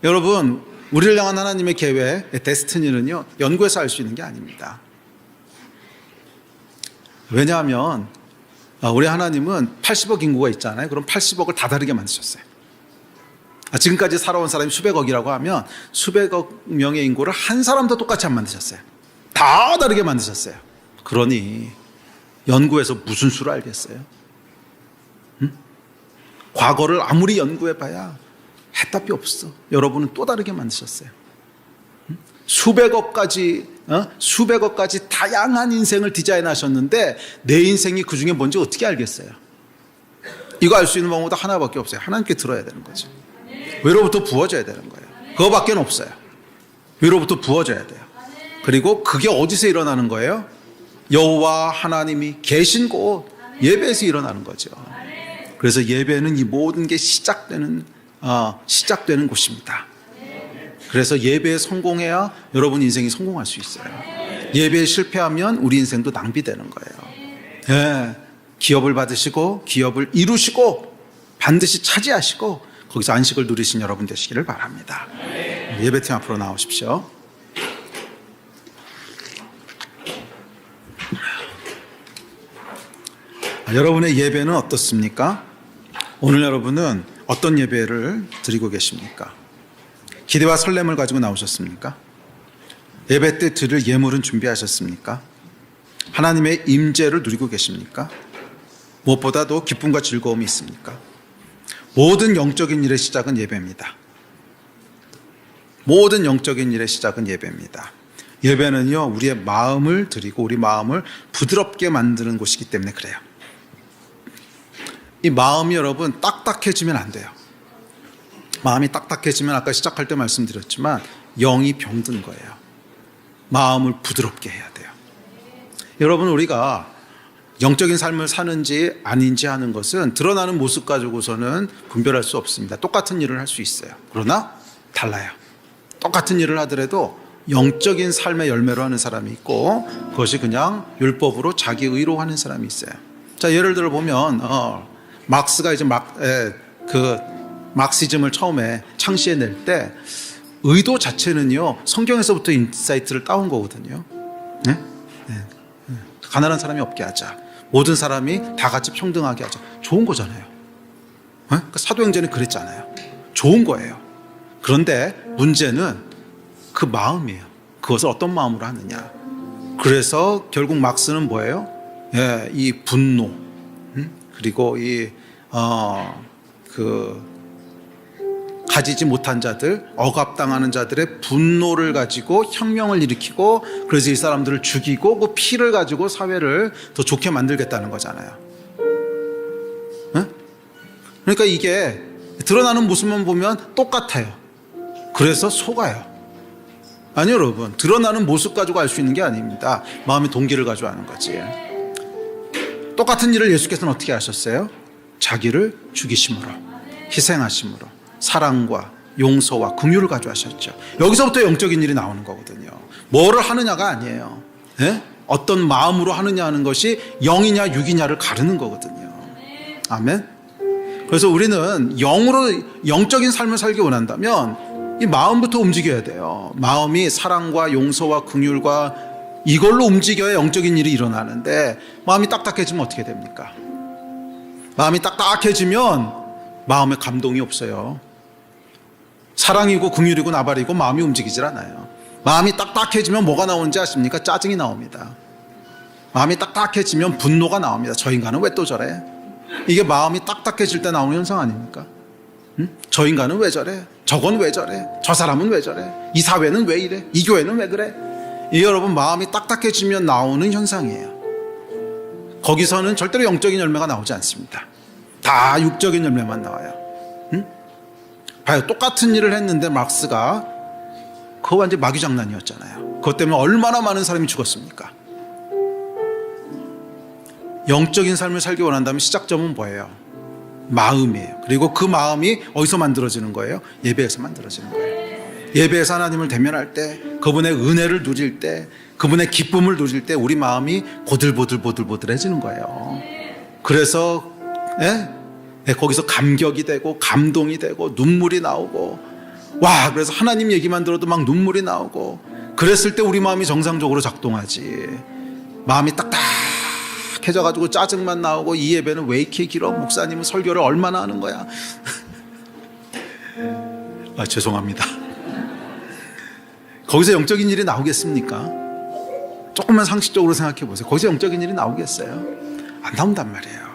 여러분, 우리를 향한 하나님의 계획, 데스티니는요, 연구해서 알 수 있는 게 아닙니다. 왜냐하면 우리 하나님은 80억 인구가 있잖아요. 그럼 80억을 다 다르게 만드셨어요. 지금까지 살아온 사람이 수백억이라고 하면 수백억 명의 인구를 한 사람도 똑같이 안 만드셨어요. 다 다르게 만드셨어요. 그러니 연구해서 무슨 수를 알겠어요? 과거를 아무리 연구해봐야 해답이 없어. 여러분은 또 다르게 만드셨어요. 수백억 가지 다양한 인생을 디자인하셨는데 내 인생이 그 중에 뭔지 어떻게 알겠어요? 이거 알 수 있는 방법도 하나밖에 없어요. 하나님께 들어야 되는 거죠. 위로부터 부어져야 되는 거예요. 그거밖에 없어요. 위로부터 부어져야 돼요. 그리고 그게 어디서 일어나는 거예요? 여호와 하나님이 계신 곳, 예배에서 일어나는 거죠. 그래서 예배는 이 모든 게 시작되는 곳입니다. 그래서 예배에 성공해야 여러분 인생이 성공할 수 있어요. 예배에 실패하면 우리 인생도 낭비되는 거예요. 기업을 받으시고 기업을 이루시고 반드시 차지하시고 거기서 안식을 누리신 여러분 되시기를 바랍니다. 예배팀 앞으로 나오십시오. 여러분의 예배는 어떻습니까? 오늘 여러분은 어떤 예배를 드리고 계십니까? 기대와 설렘을 가지고 나오셨습니까? 예배 때 드릴 예물은 준비하셨습니까? 하나님의 임재를 누리고 계십니까? 무엇보다도 기쁨과 즐거움이 있습니까? 모든 영적인 일의 시작은 예배입니다. 모든 영적인 일의 시작은 예배입니다. 예배는요, 우리의 마음을 드리고 우리 마음을 부드럽게 만드는 곳이기 때문에 그래요. 이 마음이 여러분 딱딱해지면 안 돼요. 마음이 딱딱해지면 아까 시작할 때 말씀드렸지만 영이 병든 거예요. 마음을 부드럽게 해야 돼요. 여러분, 우리가 영적인 삶을 사는지 아닌지 하는 것은 드러나는 모습 가지고서는 분별할 수 없습니다. 똑같은 일을 할 수 있어요. 그러나 달라요. 똑같은 일을 하더라도 영적인 삶의 열매로 하는 사람이 있고 그것이 그냥 율법으로 자기 의로 하는 사람이 있어요. 자, 예를 들어 보면 막스가 이제 막시즘을 처음에 창시해낼 때 의도 자체는요, 성경에서부터 인사이트를 따온 거거든요. 네? 가난한 사람이 없게 하자, 모든 사람이 다 같이 평등하게 하자. 좋은 거잖아요. 그러니까 사도행전이 그랬잖아요. 좋은 거예요. 그런데 문제는 그 마음이에요. 그것을 어떤 마음으로 하느냐. 그래서 결국 막스는 뭐예요? 이 분노, 그리고 가지지 못한 자들, 억압당하는 자들의 분노를 가지고 혁명을 일으키고, 그래서 이 사람들을 죽이고 그 피를 가지고 사회를 더 좋게 만들겠다는 거잖아요. 그러니까 이게 드러나는 모습만 보면 똑같아요. 그래서 속아요. 아니요, 여러분, 드러나는 모습 가지고 알 수 있는 게 아닙니다. 마음의 동기를 가지고 하는 거지. 똑같은 일을 예수께서는 어떻게 하셨어요? 자기를 죽이심으로, 희생하심으로, 사랑과 용서와 긍휼을 가져하셨죠. 여기서부터 영적인 일이 나오는 거거든요. 뭐를 하느냐가 아니에요. 어떤 마음으로 하느냐 하는 것이 영이냐 육이냐를 가르는 거거든요. 아멘. 그래서 우리는 영으로 영적인 삶을 살기 원한다면 이 마음부터 움직여야 돼요. 마음이 사랑과 용서와 긍휼과 이걸로 움직여야 영적인 일이 일어나는데, 마음이 딱딱해지면 어떻게 됩니까? 마음이 딱딱해지면 마음에 감동이 없어요. 사랑이고 긍휼이고 나발이고 마음이 움직이질 않아요. 마음이 딱딱해지면 뭐가 나오는지 아십니까? 짜증이 나옵니다. 마음이 딱딱해지면 분노가 나옵니다. 저 인간은 왜 또 저래? 이게 마음이 딱딱해질 때 나오는 현상 아닙니까? 저 인간은 왜 저래? 저건 왜 저래? 저 사람은 왜 저래? 이 사회는 왜 이래? 이 교회는 왜 그래? 이게 여러분 마음이 딱딱해지면 나오는 현상이에요. 거기서는 절대로 영적인 열매가 나오지 않습니다. 다 육적인 열매만 나와요. 봐요. 똑같은 일을 했는데 막스가 그거 완전 마귀 장난이었잖아요. 그것 때문에 얼마나 많은 사람이 죽었습니까? 영적인 삶을 살기 원한다면 시작점은 뭐예요? 마음이에요. 그리고 그 마음이 어디서 만들어지는 거예요? 예배에서 만들어지는 거예요. 예배에서 하나님을 대면할 때, 그분의 은혜를 누릴 때, 그분의 기쁨을 누릴 때 우리 마음이 보들보들해지는 거예요. 그래서 거기서 감격이 되고 감동이 되고 눈물이 나오고, 와, 그래서 하나님 얘기만 들어도 막 눈물이 나오고, 그랬을 때 우리 마음이 정상적으로 작동하지. 마음이 딱딱해져가지고 짜증만 나오고, 이 예배는 왜 이렇게 길어? 목사님은 설교를 얼마나 하는 거야? 죄송합니다. 거기서 영적인 일이 나오겠습니까? 조금만 상식적으로 생각해 보세요. 거기서 영적인 일이 나오겠어요? 안 나온단 말이에요.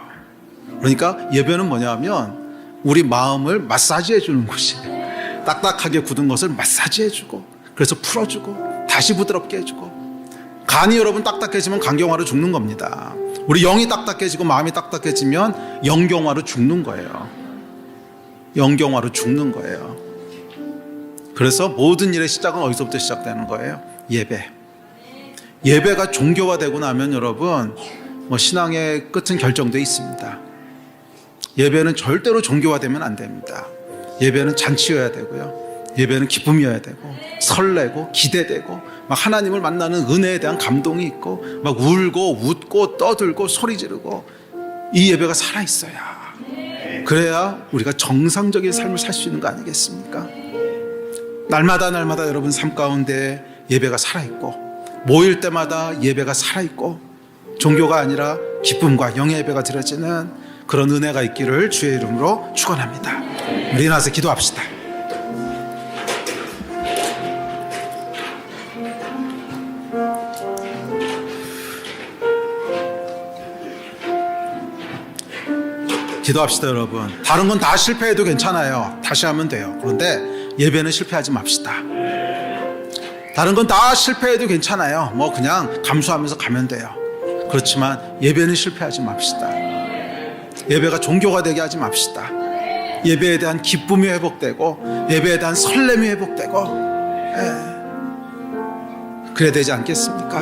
그러니까 예배는 뭐냐면 우리 마음을 마사지해 주는 곳이에요. 딱딱하게 굳은 것을 마사지해 주고, 그래서 풀어주고 다시 부드럽게 해주고. 간이 여러분 딱딱해지면 간경화로 죽는 겁니다. 우리 영이 딱딱해지고 마음이 딱딱해지면 영경화로 죽는 거예요. 영경화로 죽는 거예요. 그래서 모든 일의 시작은 어디서부터 시작되는 거예요? 예배. 예배가 종교화되고 나면 여러분 신앙의 끝은 결정되어 있습니다. 예배는 절대로 종교화되면 안 됩니다. 예배는 잔치여야 되고요. 예배는 기쁨이어야 되고, 설레고 기대되고, 막 하나님을 만나는 은혜에 대한 감동이 있고, 막 울고 웃고 떠들고 소리 지르고, 이 예배가 살아있어야, 그래야 우리가 정상적인 삶을 살 수 있는 거 아니겠습니까? 날마다 여러분 삶 가운데 예배가 살아있고, 모일 때마다 예배가 살아있고, 종교가 아니라 기쁨과 영의 예배가 드려지는 그런 은혜가 있기를 주의 이름으로 축원합니다. 우리 일어나서 기도합시다. 기도합시다. 여러분, 다른 건 다 실패해도 괜찮아요. 다시 하면 돼요. 그런데 예배는 실패하지 맙시다. 다른 건 다 실패해도 괜찮아요. 그냥 감수하면서 가면 돼요. 그렇지만 예배는 실패하지 맙시다. 예배가 종교가 되게 하지 맙시다. 예배에 대한 기쁨이 회복되고, 예배에 대한 설렘이 회복되고, 그래야 되지 않겠습니까?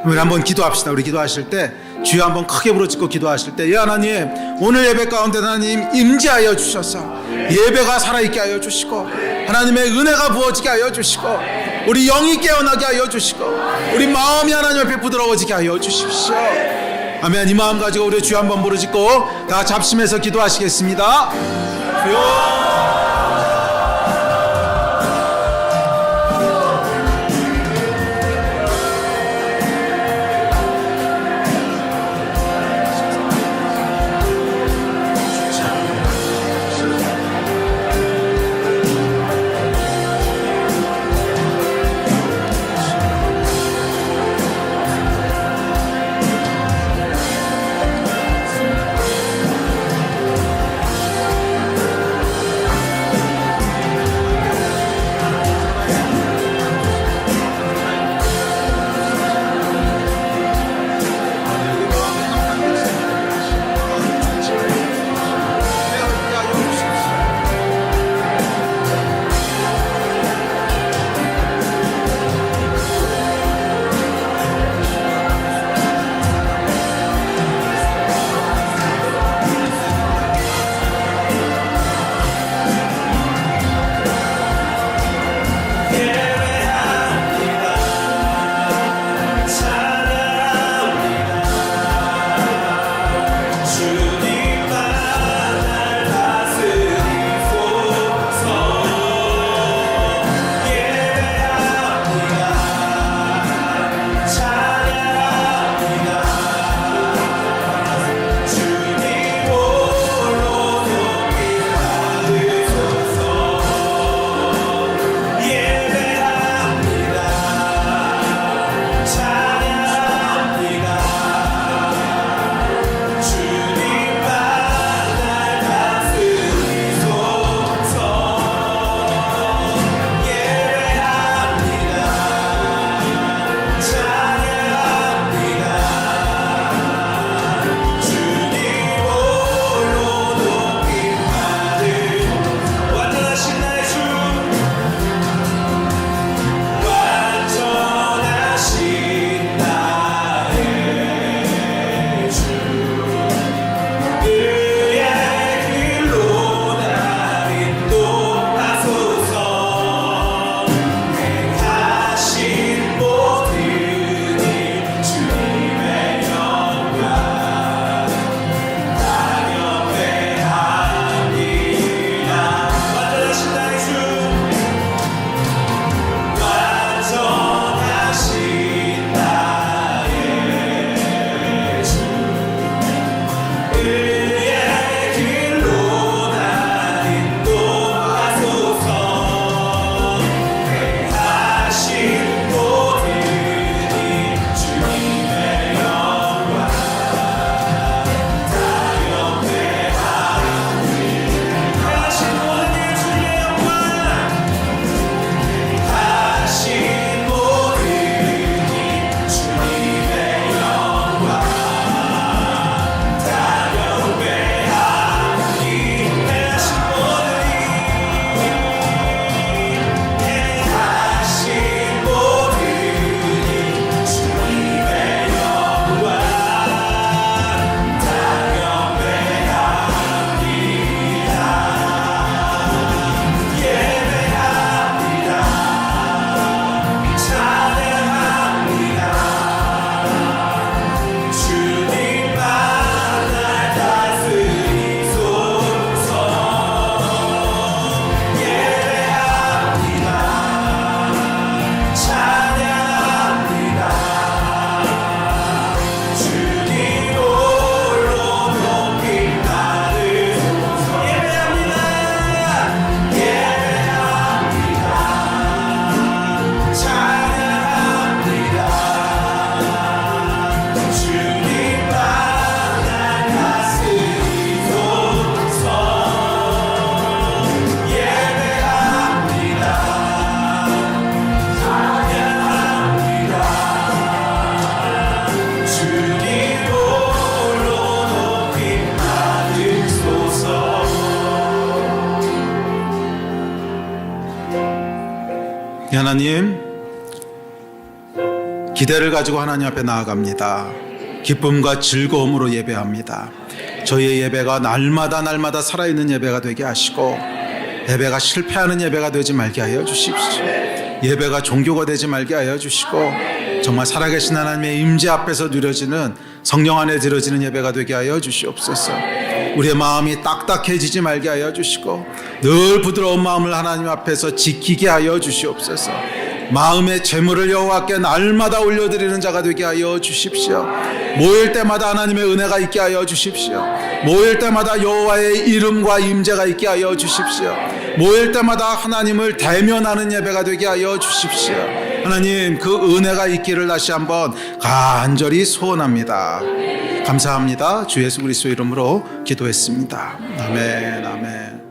우리 한번 기도합시다. 우리 기도하실 때 주여 한번 크게 부르짖고 기도하실 때, 하나님, 오늘 예배 가운데 하나님 임재하여 주셔서 예배가 살아있게 하여 주시고, 하나님의 은혜가 부어지게 하여 주시고, 우리 영이 깨어나게 하여 주시고, 우리 마음이 하나님 앞에 부드러워지게 하여 주십시오. 아멘. 이 마음 가지고 우리 주여 한번 부르짖고 다 잡심해서 기도하시겠습니다. 주여. 하나님, 기대를 가지고 하나님 앞에 나아갑니다. 기쁨과 즐거움으로 예배합니다. 저희의 예배가 날마다 살아있는 예배가 되게 하시고 예배가 실패하는 예배가 되지 말게 하여 주십시오. 예배가 종교가 되지 말게 하여 주시고 정말 살아계신 하나님의 임재 앞에서 누려지는 성령 안에 들어지는 예배가 되게 하여 주시옵소서. 우리의 마음이 딱딱해지지 말게 하여 주시고 늘 부드러운 마음을 하나님 앞에서 지키게 하여 주시옵소서. 마음의 재물을 여호와께 날마다 올려드리는 자가 되게 하여 주십시오. 모일 때마다 하나님의 은혜가 있게 하여 주십시오. 모일 때마다 여호와의 이름과 임재가 있게 하여 주십시오. 모일 때마다 하나님을 대면하는 예배가 되게 하여 주십시오. 하나님, 그 은혜가 있기를 다시 한번 간절히 소원합니다. 감사합니다. 주 예수 그리스도 이름으로 기도했습니다. 아멘, 아멘.